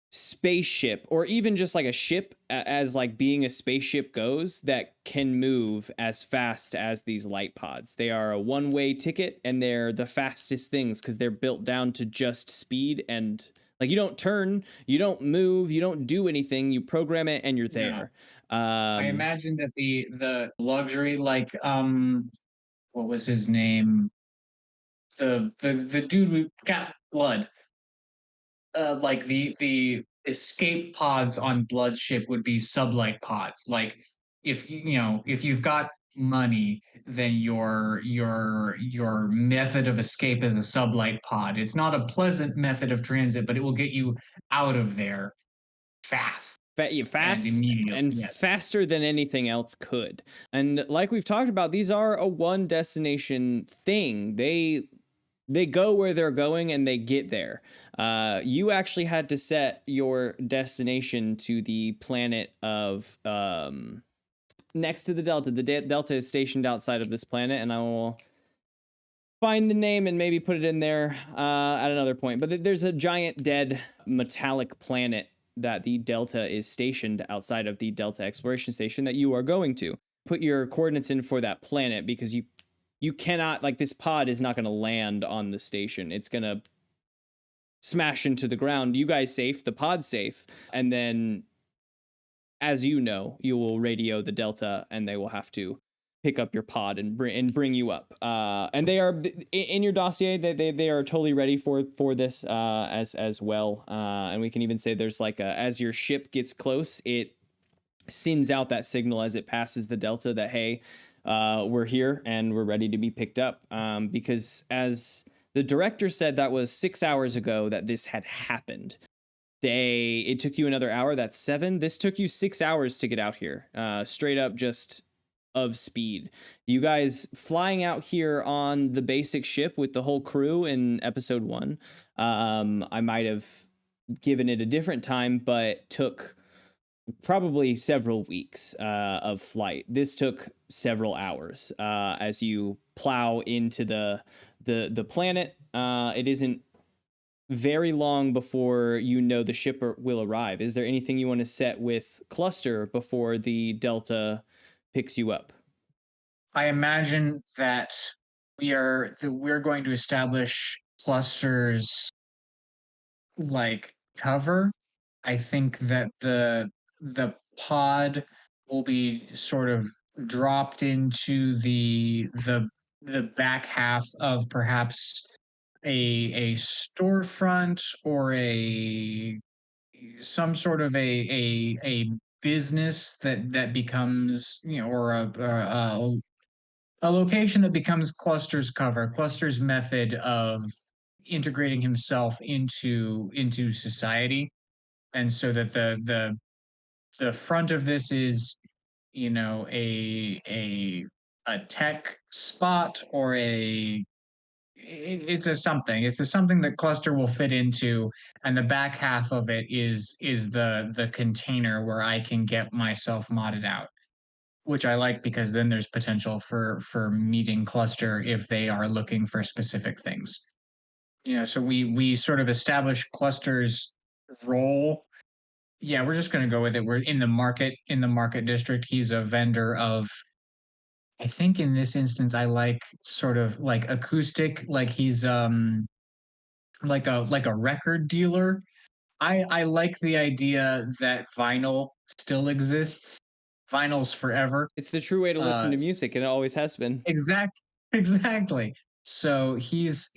spaceship or even just like a ship as like being a spaceship goes that can move as fast as these light pods. They are a one-way ticket, and they're the fastest things because they're built down to just speed. And like, you don't turn, you don't move, you don't do anything, you program it and you're there. I imagine that the luxury, like, what was his name? The dude who got blood. Like the escape pods on Bloodship would be sublight pods. Like, if if you've got money, then your method of escape is a sublight pod. It's not a pleasant method of transit, but it will get you out of there fast and fast immediately. and Yes. faster than anything else could. And like we've talked about, these are a one destination thing. They go where they're going and they get there. You actually had to set your destination to the planet of next to the Delta. The Delta is stationed outside of this planet, and I will find the name and maybe put it in there at another point. But there's a giant dead metallic planet that the Delta is stationed outside of the Delta exploration station that you are going to. Put your coordinates in for that planet, because you cannot, like, this pod is not going to land on the station. It's going to smash into the ground. You guys safe, the pod's safe, and then, as you know, you will radio the Delta, and they will have to pick up your pod and bring you up. And they are in your dossier. They are totally ready for this as well. And we can even say there's like as your ship gets close, it sends out that signal as it passes the Delta that, hey, we're here and we're ready to be picked up. Because as The director said that was 6 hours ago that this had happened. It took you another hour. That's 7. This took you 6 hours to get out here. Straight up just of speed. You guys flying out here on the basic ship with the whole crew in episode 1. I might have given it a different time, but took probably several weeks of flight. This took several hours as you plow into the planet. It isn't very long before you know the ship will arrive. Is there anything you want to set with Cluster before the Delta picks you up? I imagine that we're going to establish clusters like cover. I think that the pod will be sort of dropped into the back half of perhaps a storefront or a some sort of a business that becomes, you know, or a location that becomes Cluster's cover, Cluster's method of integrating himself into society, and so that the front of this is, you know, a tech spot or it's a something that Cluster will fit into, and the back half of it is the container where I can get myself modded out, which I like because then there's potential for meeting Cluster if they are looking for specific things. You know, so we sort of establish Cluster's role. Yeah, we're just going to go with it. We're in the market district. He's a vendor of, I think in this instance I like sort of like acoustic, like he's like a record dealer. I like the idea that vinyl still exists. Vinyl's forever. It's the true way to listen Uh, to music, and it always has been. exact, exactly. So he's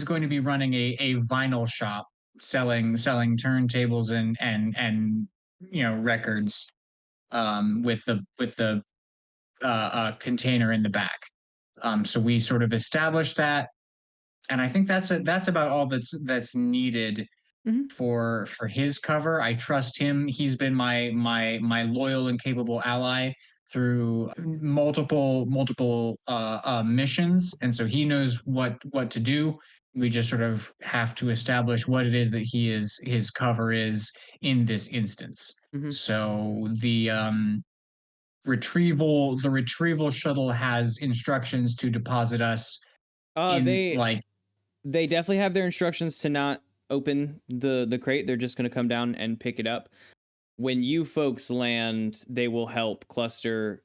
going to be running a vinyl shop, selling turntables and you know, records, with the container in the back. So we sort of established that, and I think that's about all that's needed Mhm. for his cover. I trust him. He's been my loyal and capable ally through multiple missions, and so he knows what to do. We just sort of have to establish what it is that his cover is in this instance. Mhm. So the retrieval shuttle has instructions to deposit us Uh, in they like they definitely have their instructions to not open the crate. They're just going to come down and pick it up. When you folks land, they will help Cluster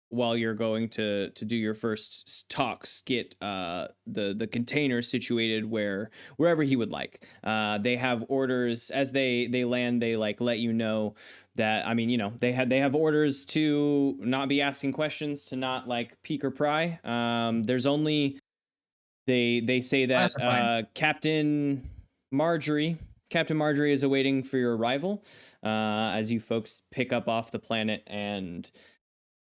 while you're going to do your first talks, get the container situated wherever he would like. They have orders as they land. They like let you know that, I mean, you know, they have orders to not be asking questions, to not like peek or pry. There's only they say that classified. Marjorie Captain Marjorie is awaiting for your arrival as you folks pick up off the planet and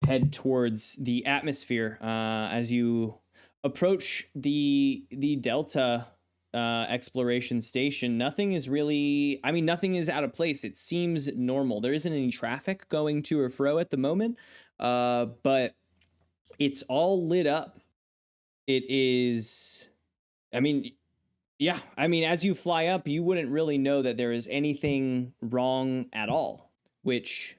head towards the atmosphere. As you approach the Delta exploration station, nothing is really, I mean, nothing is out of place. It seems normal. There isn't any traffic going to or fro at the moment, but it's all lit up. It is, I mean, yeah, I mean, as you fly up, you wouldn't really know that there is anything wrong at all, which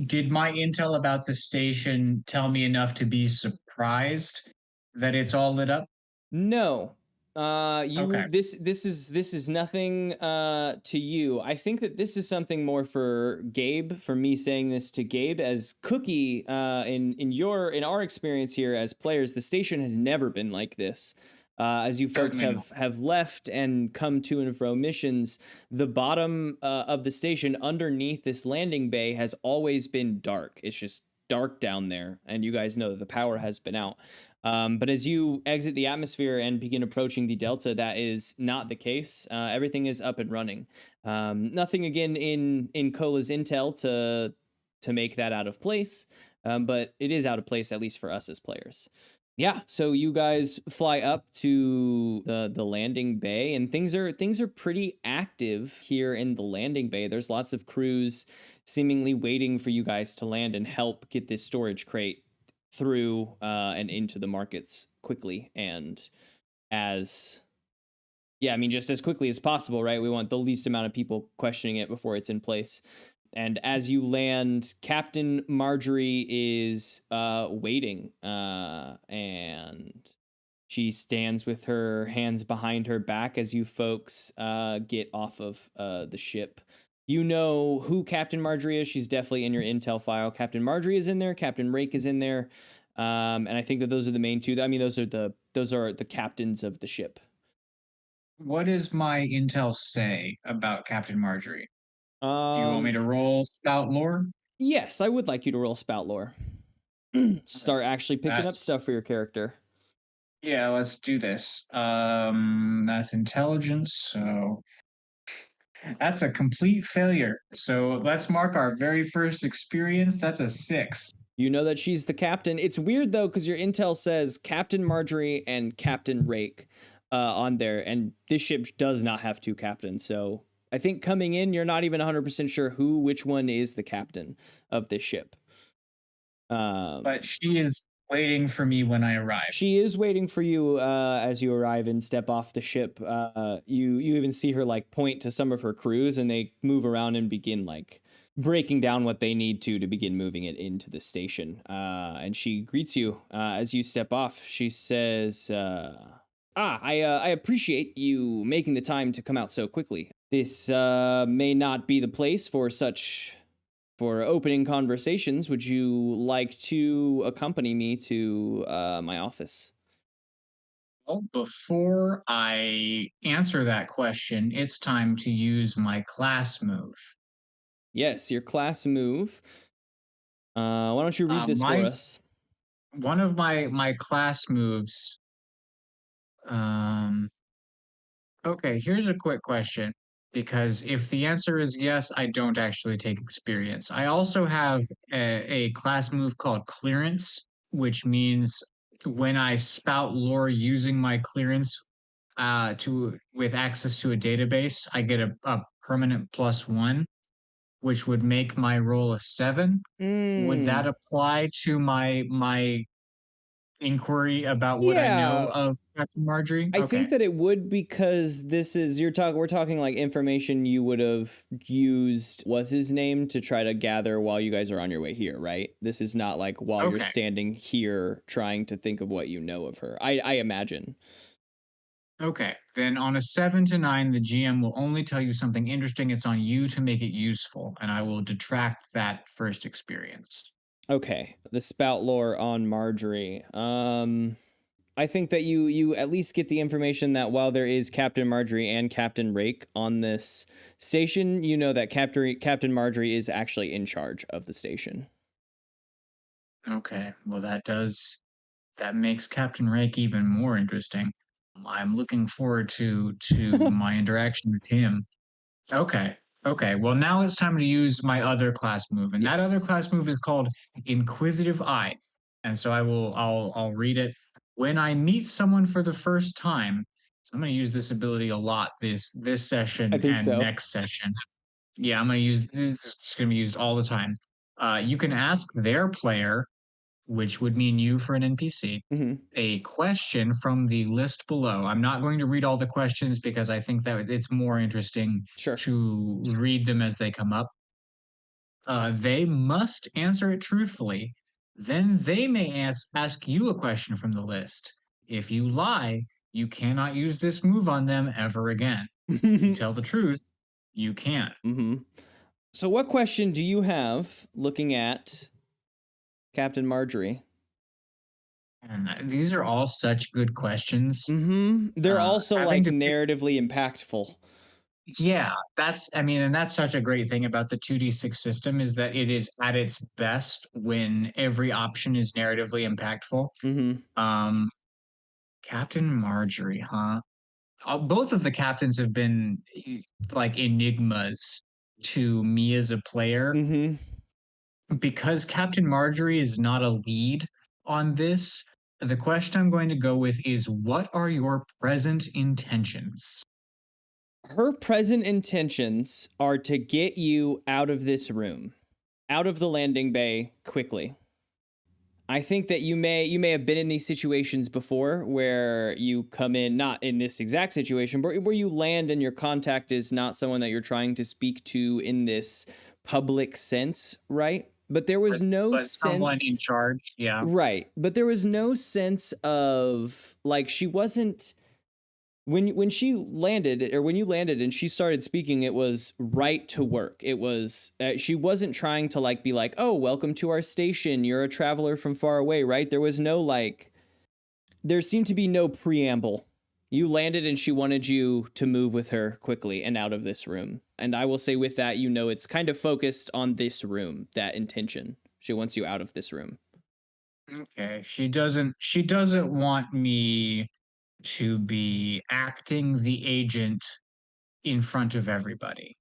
Did my intel about the station tell me enough to be surprised that it's all lit up? no. You Okay. this is nothing to you. I think that this is something more for Gabe, for me saying this to Gabe as Cookie in our experience here as players, the station has never been like this. As you folks Certainly not. have left and come to and fro missions, the bottom of the station underneath this landing bay has always been dark. It's just dark down there, and you guys know that the power has been out. But as you exit the atmosphere and begin approaching the Delta, that is not the case. Everything is up and running. Nothing again in Cola's intel to make that out of place, but it is out of place at least for us as players. Yeah, so you guys fly up to the landing bay, and things are pretty active here in the landing bay. There's lots of crews seemingly waiting for you guys to land and help get this storage crate through and into the markets quickly, and as yeah, I mean, just as quickly as possible, right? We want the least amount of people questioning it before it's in place. And as you land, Captain Marjorie is waiting, and she stands with her hands behind her back as you folks get off of the ship. You know who Captain Marjorie is. She's definitely in your intel file. Captain Marjorie is in there. Captain Rake is in there, and I think that those are the main two. I mean, those are the captains of the ship. What does my intel say about Captain Marjorie? Do you want me Um, to roll spout lore? yes, I would like you to roll spout lore. Start Alrighty. actually picking up That's stuff for your character. yeah, let's do this. That's intelligence, so that's a complete failure. So let's mark our very first experience. That's a 6. You know that she's the captain. It's weird though, because your intel says Captain Marjorie and Captain Rake on there, and this ship does not have two captains. So I think coming in, you're not even 100% sure which one is the captain of this ship. But she is waiting for me when I arrive. She is waiting for you as you arrive and step off the ship. You even see her like point to some of her crews, and they move around and begin like breaking down what they need to begin moving it into the station. And she greets you as you step off. She says, I appreciate you making the time to come out so quickly. This may not be the place for opening conversations. Would you like to accompany me to my office? Well, before I answer that question, it's time to use my class move. Yes, your class move. Why don't you read this for My us? one of my class moves. Um, okay, here's a quick question. Because if the answer is yes, I don't actually take experience. I also have a class move called clearance, which means when I spout lore using my clearance to with access to a database, I get a permanent +1, which would make my roll a 7. Would that Mm, apply to my inquiry about what I know yeah, of Captain Marjorie? I Okay. think that it would, because this is we're talking like information you would have used what's his name to try to gather while you guys are on your way here, right? This is not like while you're Okay. standing here trying to think of what you know of her. I imagine. Okay. Then on a 7 to 9, the GM will only tell you something interesting. It's on you to make it useful, and I will detract that first experience. Okay, the spout lore on Marjorie. I think that you at least get the information that while there is Captain Marjorie and Captain Rake on this station, you know that Captain Marjorie is actually in charge of the station. Okay. Well, that makes Captain Rake even more interesting. I'm looking forward to my interaction with him. Okay. Okay. Well, now it's time to use my other class move, and that other Yes. class move is called Inquisitive Eyes. And so I'll read it. When I meet someone for the first time, so I'm going to use this ability a lot this I session think and so. next session. Yeah, I'm going to use this. Is going to be used all the time. You can ask their player, which would mean you for an NPC, Hmm. a question from the list below. I'm not going to read all the questions because I think that it's more interesting Sure. to read them as they come up. They must answer it truthfully. Then they may ask you a question from the list. If you lie, you cannot use this move on them ever again. If you tell the truth, you can. Hmm. So, what question do you have looking at Captain Marjorie? And these are all such good questions. They're also Having like to pick narratively impactful. Yeah, I mean, and that's such a great thing about the 2d6 system is that it is at its best when every option is narratively impactful. Hmm. Um, Captain Marjorie, huh? Both of the captains have been like enigmas to me as a player Hmm. because Captain Marjorie is not a lead on this. The question I'm going to go with is, what are your present intentions? Her present intentions are to get you out of this room, out of the landing bay quickly. I think that you may have been in these situations before where you come in, not in this exact situation, but where you land and your contact is not someone that you're trying to speak to in this public sense, right? But there was no But someone in sense, charge, yeah. right? But there was no sense of like she wasn't when she landed or when you landed and she started speaking. It was right to work. It was she wasn't trying to like be like, oh, welcome to our station, you're a traveler from far away, right? There was no like, there seemed to be no preamble. You landed and she wanted you to move with her quickly and out of this room. And I will say with that, you know, it's kind of focused on this room, that intention. She wants you out of this room. Okay. She doesn't want me to be acting the agent in front of everybody.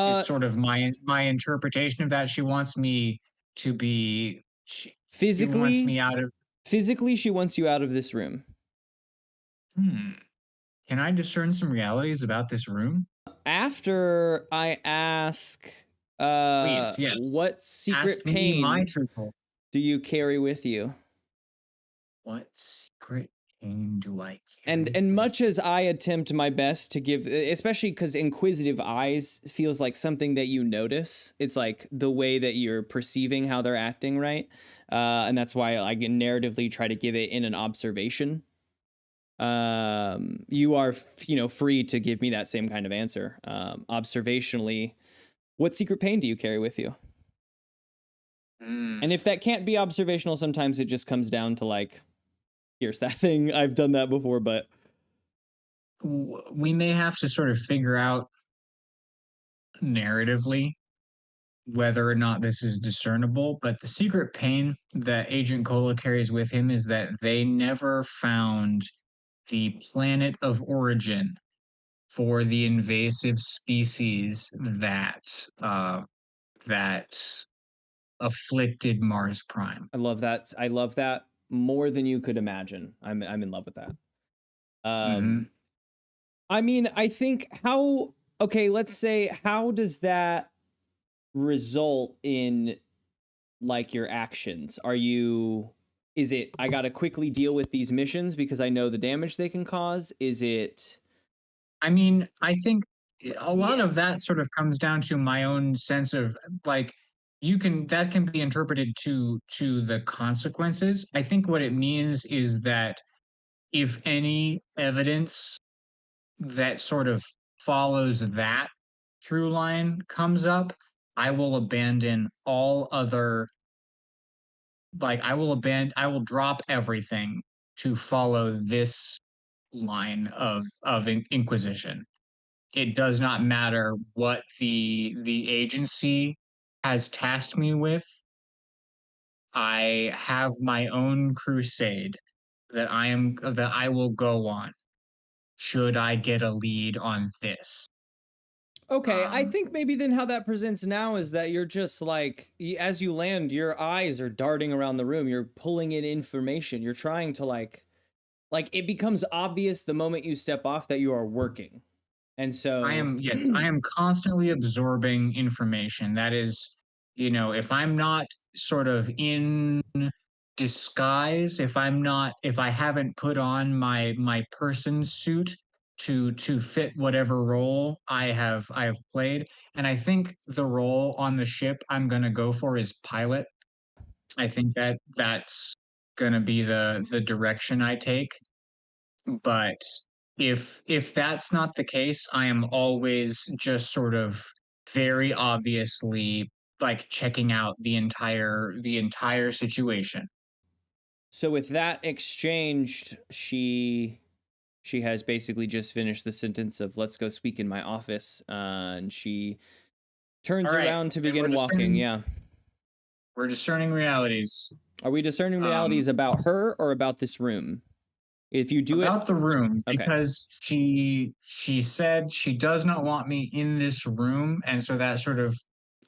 Is uh sort of my interpretation of that. She wants me to be she wants physically me out of physically she wants you out of this room. hmm. Can I discern some realities about this room? After I ask, Please, yes. what Ask secret me my pain truthful. do you carry with you? What secret pain do I And carry and with? much as I attempt my best to give, especially because inquisitive eyes feels like something that you notice. It's like the way that you're perceiving how they're acting, right? And that's why I narratively try to give it in an observation. You are, free to give me that same kind of answer. Observationally, what secret pain do you carry with you? Mm. And if that can't be observational, sometimes it just comes down to like, here's that thing. I've done that before, but We may have to sort of figure out narratively whether or not this is discernible, but the secret pain that Agent Cola carries with him is that they never found the planet of origin for the invasive species that afflicted Mars Prime. I love that. I love that more than you could imagine. I'm in love with that. Mm-hmm. Um, I mean, I think how okay, let's say how does that result in like your actions? Are you is it I got to quickly deal with these missions because I know the damage they can cause? Is it I mean, I think a lot yeah. of that sort of comes down to my own sense of like you can that can be interpreted to the consequences. I think what it means is that if any evidence that sort of follows that through line comes up, I will abandon all other I will drop everything to follow this line of inquisition. It does not matter what the agency has tasked me with. I have my own crusade that I will go on should I get a lead on this. Okay, I Um, think maybe then how that presents now is that you're just like as you land, your eyes are darting around the room. You're pulling in information. You're trying to like it becomes obvious the moment you step off that you are working. And so Yes, I am constantly absorbing information. That is, if I'm not sort of in disguise, if I haven't put on my person suit to fit whatever role I have played, and I think the role on the ship I'm going to go for is pilot. I think that's going to be the direction I take. But if that's not the case, I am always just sort of very obviously like checking out the entire situation. so with that exchanged, she has basically just finished the sentence of let's go speak in my office, and she All turns right, around to then begin walking. Yeah. we're discerning realities. Are we discerning Um, realities about her or about this room? If you do it, about the room okay. because she said she does not want me in this room, and so that sort of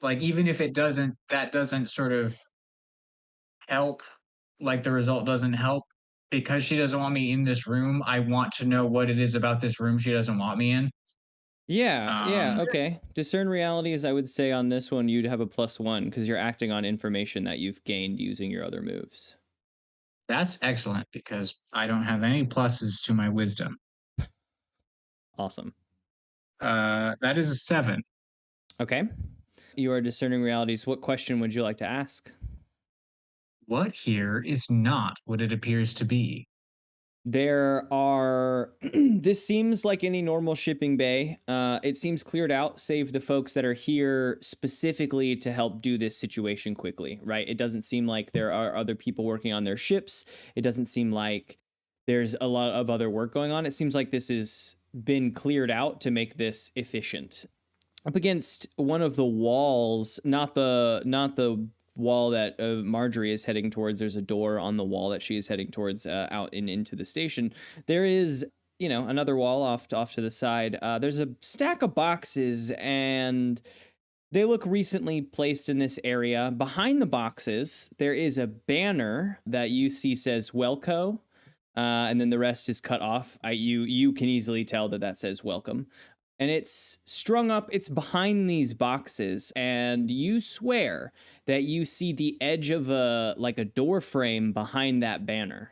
like even if it doesn't that doesn't sort of help like the result doesn't help, because she doesn't want me in this room, I want to know what it is about this room she doesn't want me in. Yeah, Um, okay. Discern realities, I would say on this one, you'd have a +1 because you're acting on information that you've gained using your other moves. that's excellent because I don't have any pluses to my wisdom. Awesome. That is a 7. Okay. You are discerning realities. What question would you like to ask? What here is not what it appears to be? There are. This seems like any normal shipping bay. It seems cleared out, save the folks that are here specifically to help do this situation quickly, right? It doesn't seem like there are other people working on their ships. It doesn't seem like there's a lot of other work going on. It seems like this has been cleared out to make this efficient. Up against one of the walls, not the wall that Marjorie is heading towards. There's a door on the wall that she is heading towards, out and into the station. There is, another wall off to the side. There's a stack of boxes, and they look recently placed in this area. Behind the boxes, there is a banner that you see says "Welco," and then the rest is cut off. You can easily tell that says "Welcome." And it's strung up, it's behind these boxes, and you swear that you see the edge of a door frame behind that banner.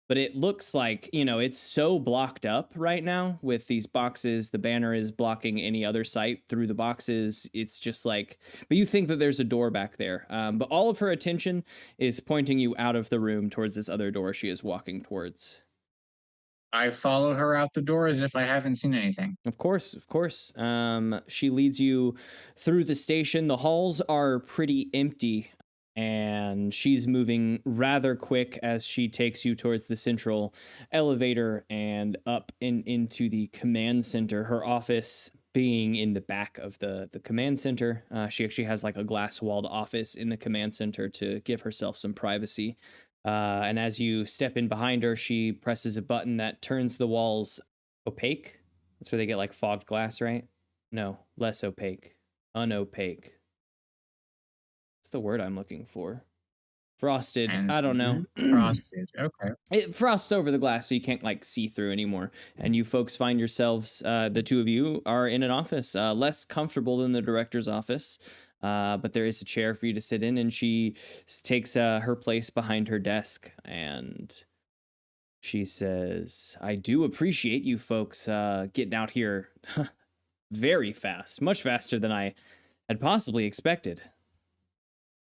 But it looks like, it's so blocked up right now with these boxes. The banner is blocking any other sight through the boxes. It's just like, but you think that there's a door back there. But all of her attention is pointing you out of the room towards this other door she is walking towards. I follow her out the door as if I haven't seen anything. Of course, of course. She leads you through the station. The halls are pretty empty, and she's moving rather quick as she takes you towards the central elevator and up into the command center. Her office being in the back of the command center. She actually has like a glass walled office in the command center to give herself some privacy. And as you step in behind her, she presses a button that turns the walls opaque. That's where they get like fogged glass, right? No, less opaque. Unopaque. What's the word I'm looking for? Frosted. And I don't know. frosted. Okay. It frosts over the glass so you can't like see through anymore. And you folks find yourselves, the two of you are in an office, less comfortable than the director's office. But there is a chair for you to sit in, and she takes her place behind her desk, and she says, I do appreciate you folks getting out here very fast, much faster than I had possibly expected.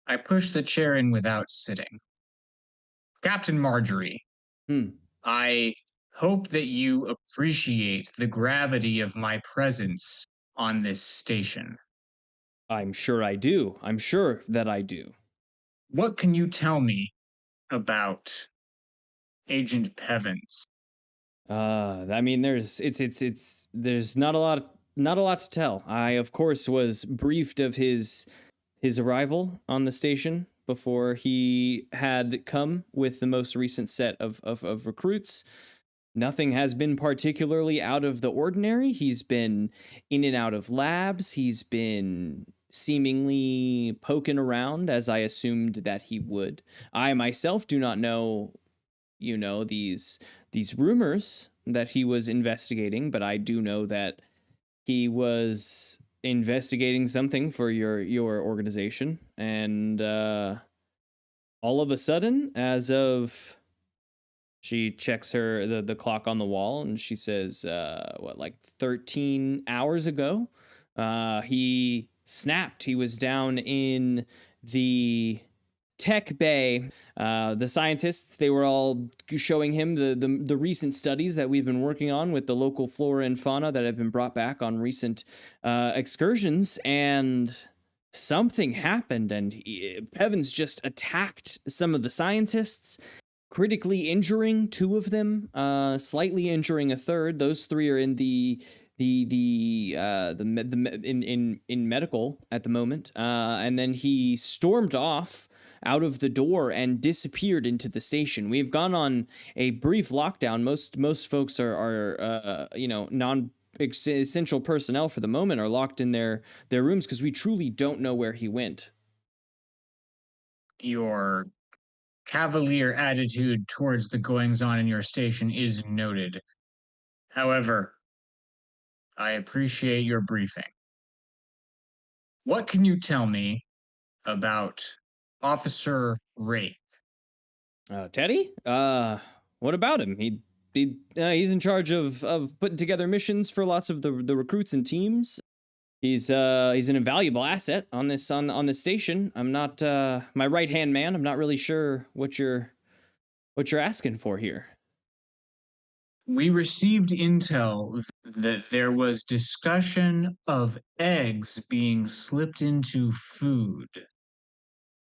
I push the chair in without sitting. Captain Marjorie, Hmm. I hope that you appreciate the gravity of my presence on this station. I'm sure I do. I'm sure that I do. What can you tell me about Agent Pevens? I mean, there's not a lot to tell. I, of course, was briefed of his arrival on the station before he had come with the most recent set of recruits. Nothing has been particularly out of the ordinary. He's been in and out of labs. He's been seemingly poking around as I assumed that he would. I myself do not know, these rumors that he was investigating, but I do know that he was investigating something for your organization, and all of a sudden, as of, she checks the clock on the wall, and she says, like 13 hours ago, he snapped. He was down in the tech bay. The scientists, they were all showing him the recent studies that we've been working on with the local flora and fauna that have been brought back on recent excursions, and something happened, and Pevens just attacked some of the scientists, critically injuring two of them, slightly injuring a third. Those three are in in medical at the moment. And then he stormed off out of the door and disappeared into the station. We've gone on a brief lockdown. Most folks are non essential personnel for the moment are locked in their rooms because we truly don't know where he went. Your cavalier attitude towards the goings on in your station is noted. However, I appreciate your briefing. What can you tell me about Officer Ray? Teddy? What about him? He's in charge of putting together missions for lots of the recruits and teams. He's an invaluable asset on this station. I'm not my right hand man. I'm not really sure what you're asking for here. We received intel that there was discussion of eggs being slipped into food.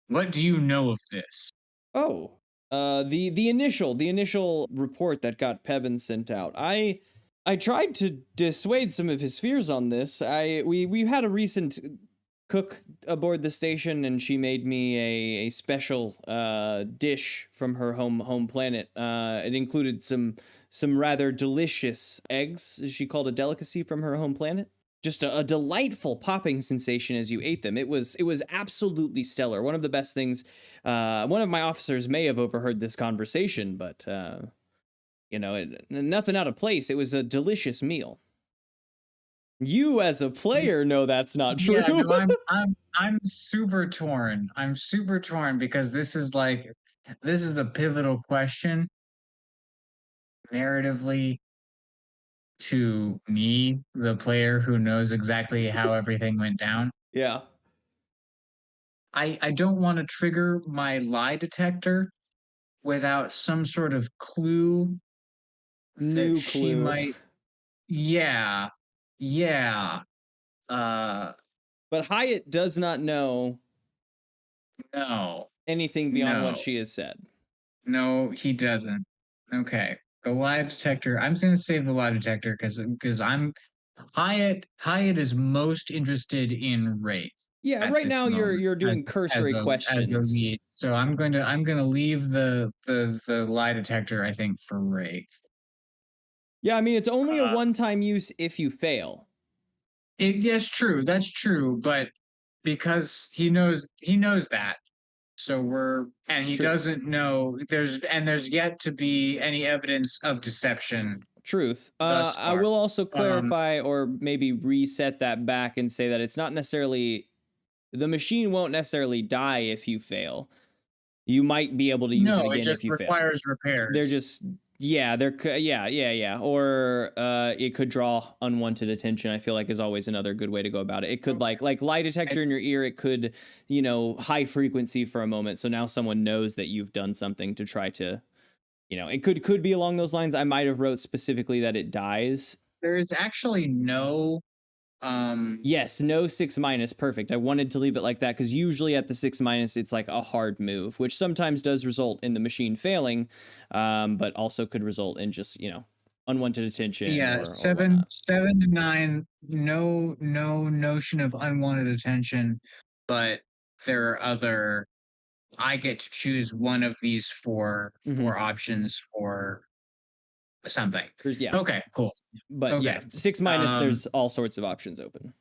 What do you know of this? Oh, the initial report that got Pevin sent out. I tried to dissuade some of his fears on this. We had a recent cook aboard the station, and she made me a special dish from her home planet. It included some rather delicious eggs. She called a delicacy from her home planet. Just a delightful popping sensation as you ate them. It was absolutely stellar. One of the best things. One of my officers may have overheard this conversation, but nothing out of place. It was a delicious meal. You, as a player, know that's not true. Yeah, no, I'm super torn. I'm super torn because this is a pivotal question narratively to me, the player who knows exactly how everything went down. Yeah. I don't want to trigger my lie detector without some sort of clue that New she clue. might. Yeah, yeah. Uh, But Hyatt does not know no, anything beyond what no, she has said. no, he doesn't. Okay, the lie detector. I'm just gonna save the lie detector because I'm Hyatt is most interested in Ray Yeah, at right this now moment you're doing cursory as a questions. lead. So I'm gonna leave the lie detector, I think, for Ray. Yeah, I mean it's only a Uh, one-time use if you fail. yes, true. That's true. But because he knows that, so he Truth. doesn't know there's yet to be any evidence of deception Truth. thus I far. will also Um, clarify or maybe reset that back and say that it's not necessarily the machine won't necessarily die if you fail. You might be able to use it no, it again if just you fail. requires They're repairs. just yeah, or it could draw unwanted attention. I feel like is always another good way to go about it. It could Okay. like lie detector It, in your ear. It could high frequency for a moment, so now someone knows that you've done something to try to it could be along those lines. I might have wrote specifically that it dies. there is actually no um Yes, no 6 minus, perfect. I wanted to leave it like that because usually at the 6 minus, it's like a hard move, which sometimes does result in the machine failing, but also could result in just unwanted attention yeah, or whatnot. 7 to 9, no notion of unwanted attention, but there are other I get to choose one of these four Hmm. options for something. Yeah, Okay, cool. but Okay. yeah, 6 minus. Um There's all sorts of options open.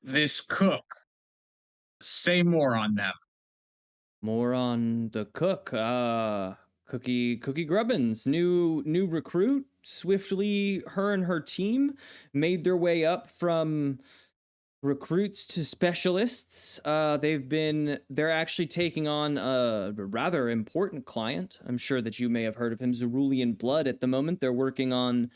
this cook, say more on them. More on the cook. Cookie Grubbins, new recruit. Swiftly, her and her team made their way up from recruits to specialists. They're actually taking on a rather important client. I'm sure that you may have heard of him, Zerulean Blood. At the moment, they're working on.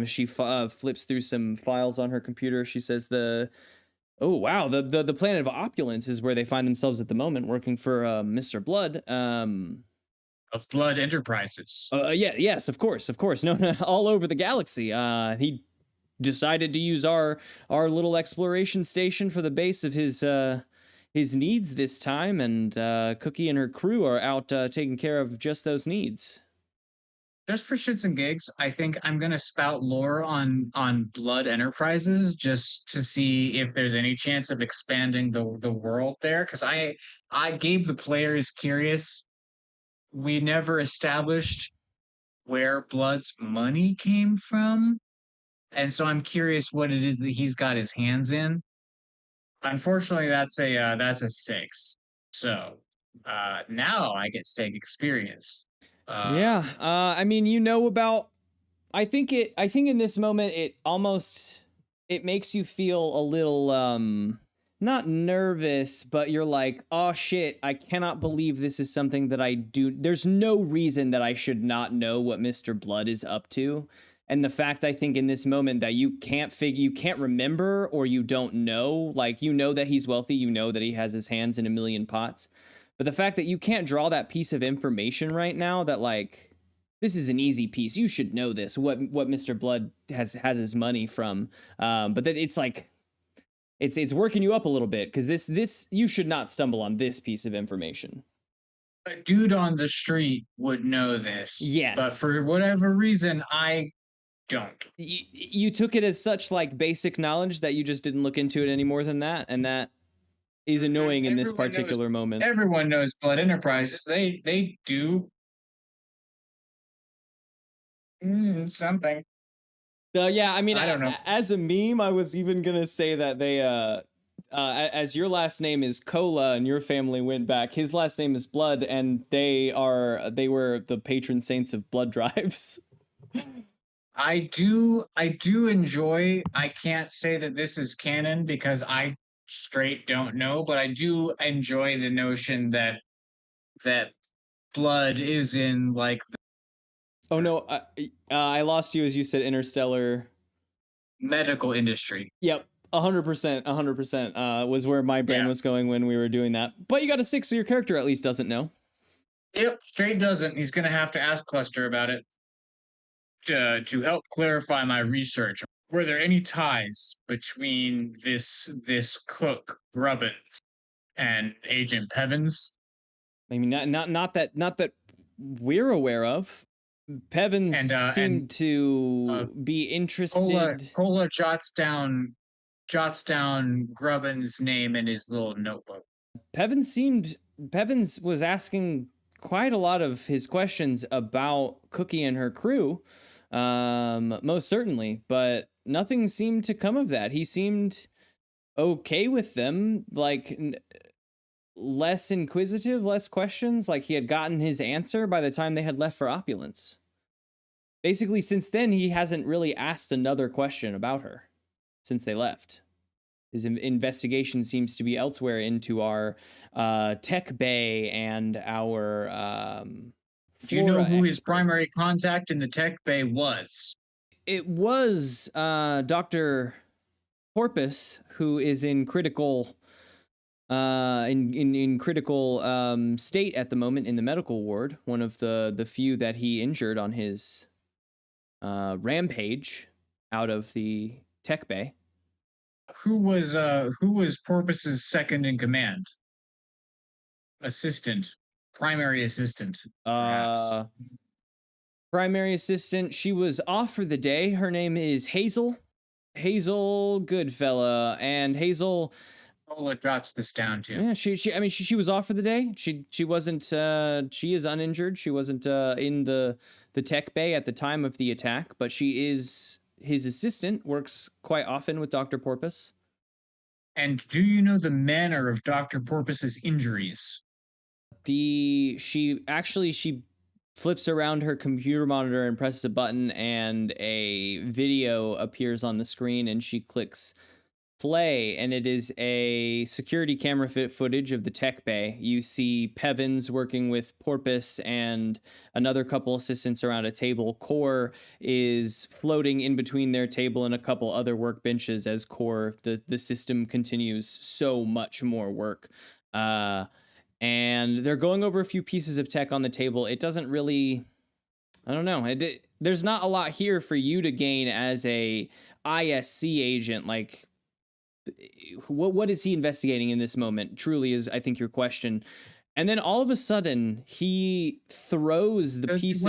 She flips through some files on her computer. She says oh wow, the planet of opulence is where they find themselves at the moment, working for Mr. Blood. Of Blood Enterprises. Yeah, yes, of course, no, no, all over the galaxy. He decided to use our little exploration station for the base of his needs this time, and Cookie and her crew are out taking care of just those needs. Just for shits and gigs, I think I'm gonna spout lore on Blood Enterprises just to see if there's any chance of expanding the world there. Because I Gabe the player is curious. We never established where Blood's money came from, and so I'm curious what it is that he's got his hands in. Unfortunately, that's a 6. So Now I get to take experience. Yeah. I mean, about I think in this moment it makes you feel a little not nervous, but you're like, "Oh shit, I cannot believe this is something that I do. There's no reason that I should not know what Mr. Blood is up to." And the fact I think in this moment that you can't remember or you don't know, like that he's wealthy, that he has his hands in a million pots. But the fact that you can't draw that piece of information right now, that like this is an easy piece. You should know this. What Mr. Blood has his money from. But that it's like it's working you up a little bit because this you should not stumble on this piece of information. A dude on the street would know this. Yes. But for whatever reason, I don't. You took it as such like basic knowledge that you just didn't look into it any more than that, and that is annoying in this particular moment. Everyone knows Blood Enterprises. They do something. Yeah, I mean, I don't know. As a meme, I was even gonna say that they as your last name is Cola and your family went back, his last name is Blood, and they were the patron saints of blood drives. I do enjoy. I can't say that this is canon because I straight don't know, but I do enjoy the notion that blood is in like Oh no, I lost you as you said interstellar medical industry. Yep, 100%, 100% was where my brain was going when we were doing that. But you got a 6, so your character at least doesn't know. Yep, straight doesn't. He's gonna have to ask Cluster about it to help clarify my research. Were there any ties between this cook Grubbins and Agent Pevins? I mean, not that we're aware of. Pevins seemed to be interested. Cola jots down Grubbins' name in his little notebook. Pevins was asking quite a lot of his questions about Cookie and her crew, most certainly, but nothing seemed to come of that. He seemed okay with them, like less inquisitive, less questions, like he had gotten his answer by the time they had left for Opulence. Basically, since then, he hasn't really asked another question about her since they left. His investigation seems to be elsewhere into our tech bay and our Do you know who his primary contact in the tech bay was? It was Dr. Porpoise, who is in critical in critical state at the moment in the medical ward, one of the few that he injured on his rampage out of the tech bay. Who was Porpoise's second in command? Assistant, primary assistant, perhaps. Primary assistant. She was off for the day. Her name is Hazel Goodfella, and Hazel. Cola drops this down too. Yeah, she was off for the day. She wasn't. She is uninjured. She wasn't in the tech bay at the time of the attack, but she is his assistant. Works quite often with Dr. Porpoise. And do you know the manner of Dr. Porpoise's injuries? She flips around her computer monitor and presses a button, and a video appears on the screen, and she clicks play, and it is a security camera footage of the tech bay. You see Pevins working with Porpoise and another couple assistants around a table. Core is floating in between their table and a couple other workbenches as Core, the system continues so much more work. And they're going over a few pieces of tech on the table. It doesn't really, I don't know. There's not a lot here for you to gain as a ISC agent. Like, what is he investigating in this moment? Truly is, I think, your question. And then all of a sudden, he throws the piece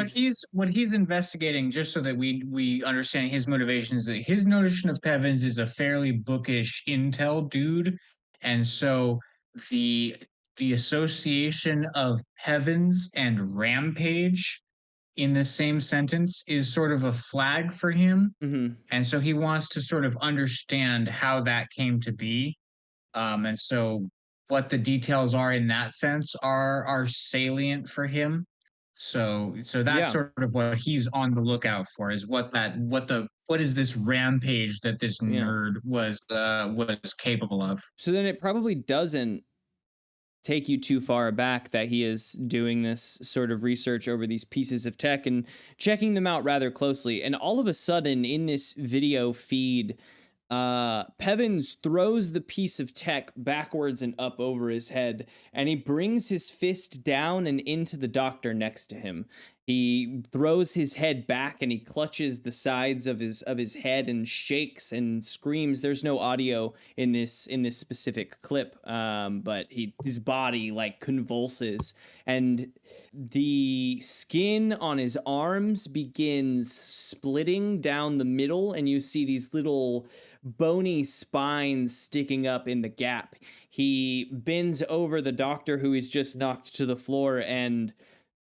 what he's investigating, just so that we understand his motivations. His notion of Pevins is a fairly bookish intel dude, and so the association of Pevins and Rampage in the same sentence is sort of a flag for him. Mm-hmm. And so he wants to sort of understand how that came to be. And so what the details are in that sense are salient for him. So that's Yeah, sort of what he's on the lookout for, is what is this rampage that this yeah. nerd was capable of. So then it probably doesn't take you too far back that he is doing this sort of research over these pieces of tech and checking them out rather closely. And all of a sudden, in this video feed, Pevins throws the piece of tech backwards and up over his head, and he brings his fist down and into the doctor next to him. He throws his head back and he clutches the sides of his head and shakes and screams. There's no audio in this specific clip, but his body like convulses, and the skin on his arms begins splitting down the middle, and you see these little bony spines sticking up in the gap. He bends over the doctor, who he's just knocked to the floor, and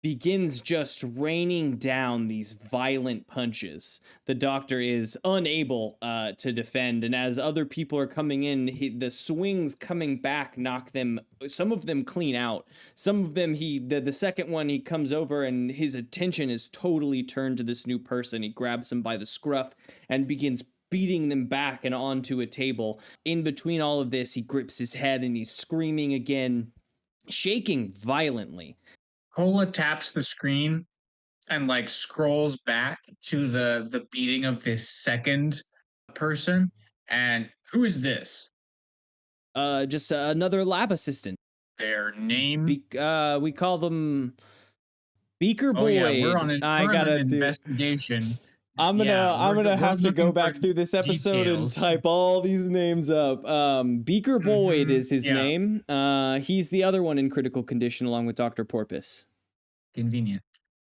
begins just raining down these violent punches. The doctor is unable to defend, and as other people are coming in, the swings coming back knock them, some of them clean out. Some of them, the second one, he comes over and his attention is totally turned to this new person. He grabs him by the scruff and begins beating them back and onto a table. In between all of this, he grips his head and he's screaming again, shaking violently. Cola taps the screen and like scrolls back to the beating of this second person. And who is this? Just another lab assistant. Their name? We call them Beaker Oh yeah, Boyd. I we're on gotta an do. investigation. I'm gonna have to go back through this episode details. and type all these names up. Beaker Boyd is his name. He's the other one in critical condition along with Dr. Porpoise. Convenient.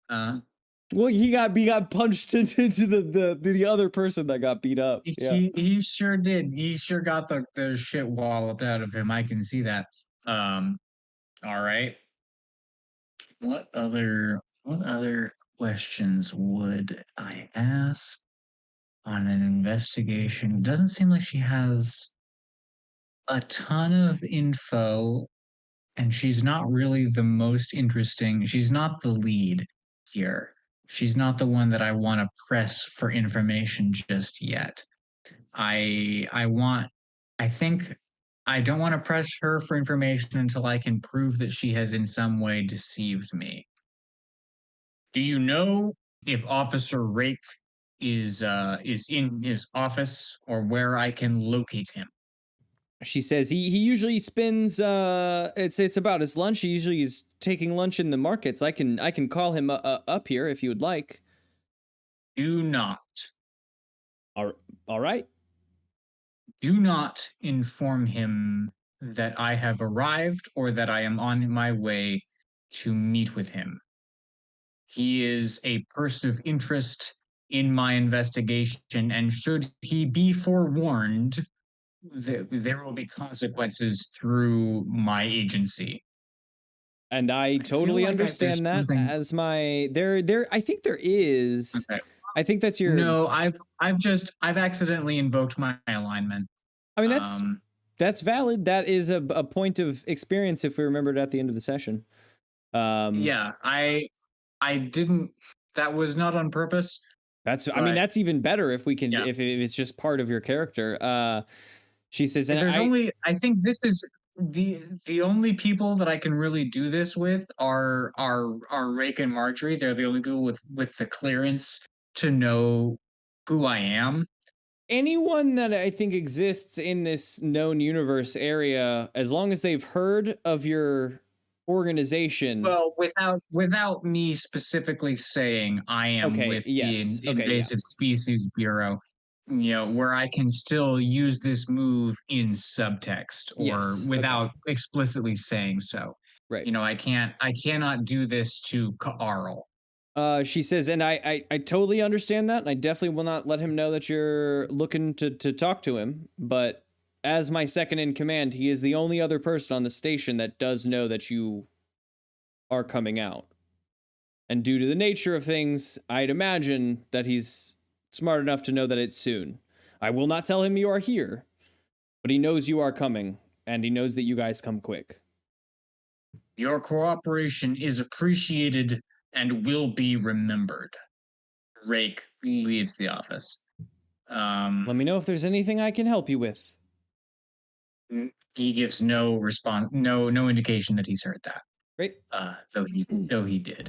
Well, he got punched into the other person that got beat up. He sure did. He sure got the shit walloped out of him. I can see that. All right. What other questions would I ask on an investigation? It doesn't seem like she has a ton of info, and she's not really the most interesting. She's not the lead here. She's not the one that I want to press for information just yet. I think I don't want to press her for information until I can prove that she has in some way deceived me. Do you know if Officer Rake is in his office, or where I can locate him? She says he usually spends it's about his lunch. He usually is taking lunch in the markets. I can call him up here if you would like. Do not. All right. Do not inform him that I have arrived or that I am on my way to meet with him. He is a person of interest in my investigation, and should he be forewarned, there will be consequences through my agency. And I totally understand that. As my there I think there is. Okay. I think that's your. No, I've accidentally invoked my alignment. I mean, that's valid. That is a point of experience if we remembered at the end of the session. Yeah, I didn't. That was not on purpose. I mean, that's even better if we can, if it's just part of your character. She says, and I think this is the only people that I can really do this with are Rake and Marjorie. They're the only people with the clearance to know who I am. Anyone that I think exists in this known universe area, as long as they've heard of your organization. Well, without me specifically saying I am with the Invasive Species Bureau, where I can still use this move in subtext or without explicitly saying so. Right. I cannot do this to Carl. She says, and I totally understand that, and I definitely will not let him know that you're looking to talk to him, but as my second in command, he is the only other person on the station that does know that you are coming out. And due to the nature of things, I'd imagine that he's smart enough to know that it's soon. I will not tell him you are here, but he knows you are coming, and he knows that you guys come quick. Your cooperation is appreciated and will be remembered. Rake leaves the office. Let me know if there's anything I can help you with. He gives no response, no indication that he's heard that. Great. Though he did.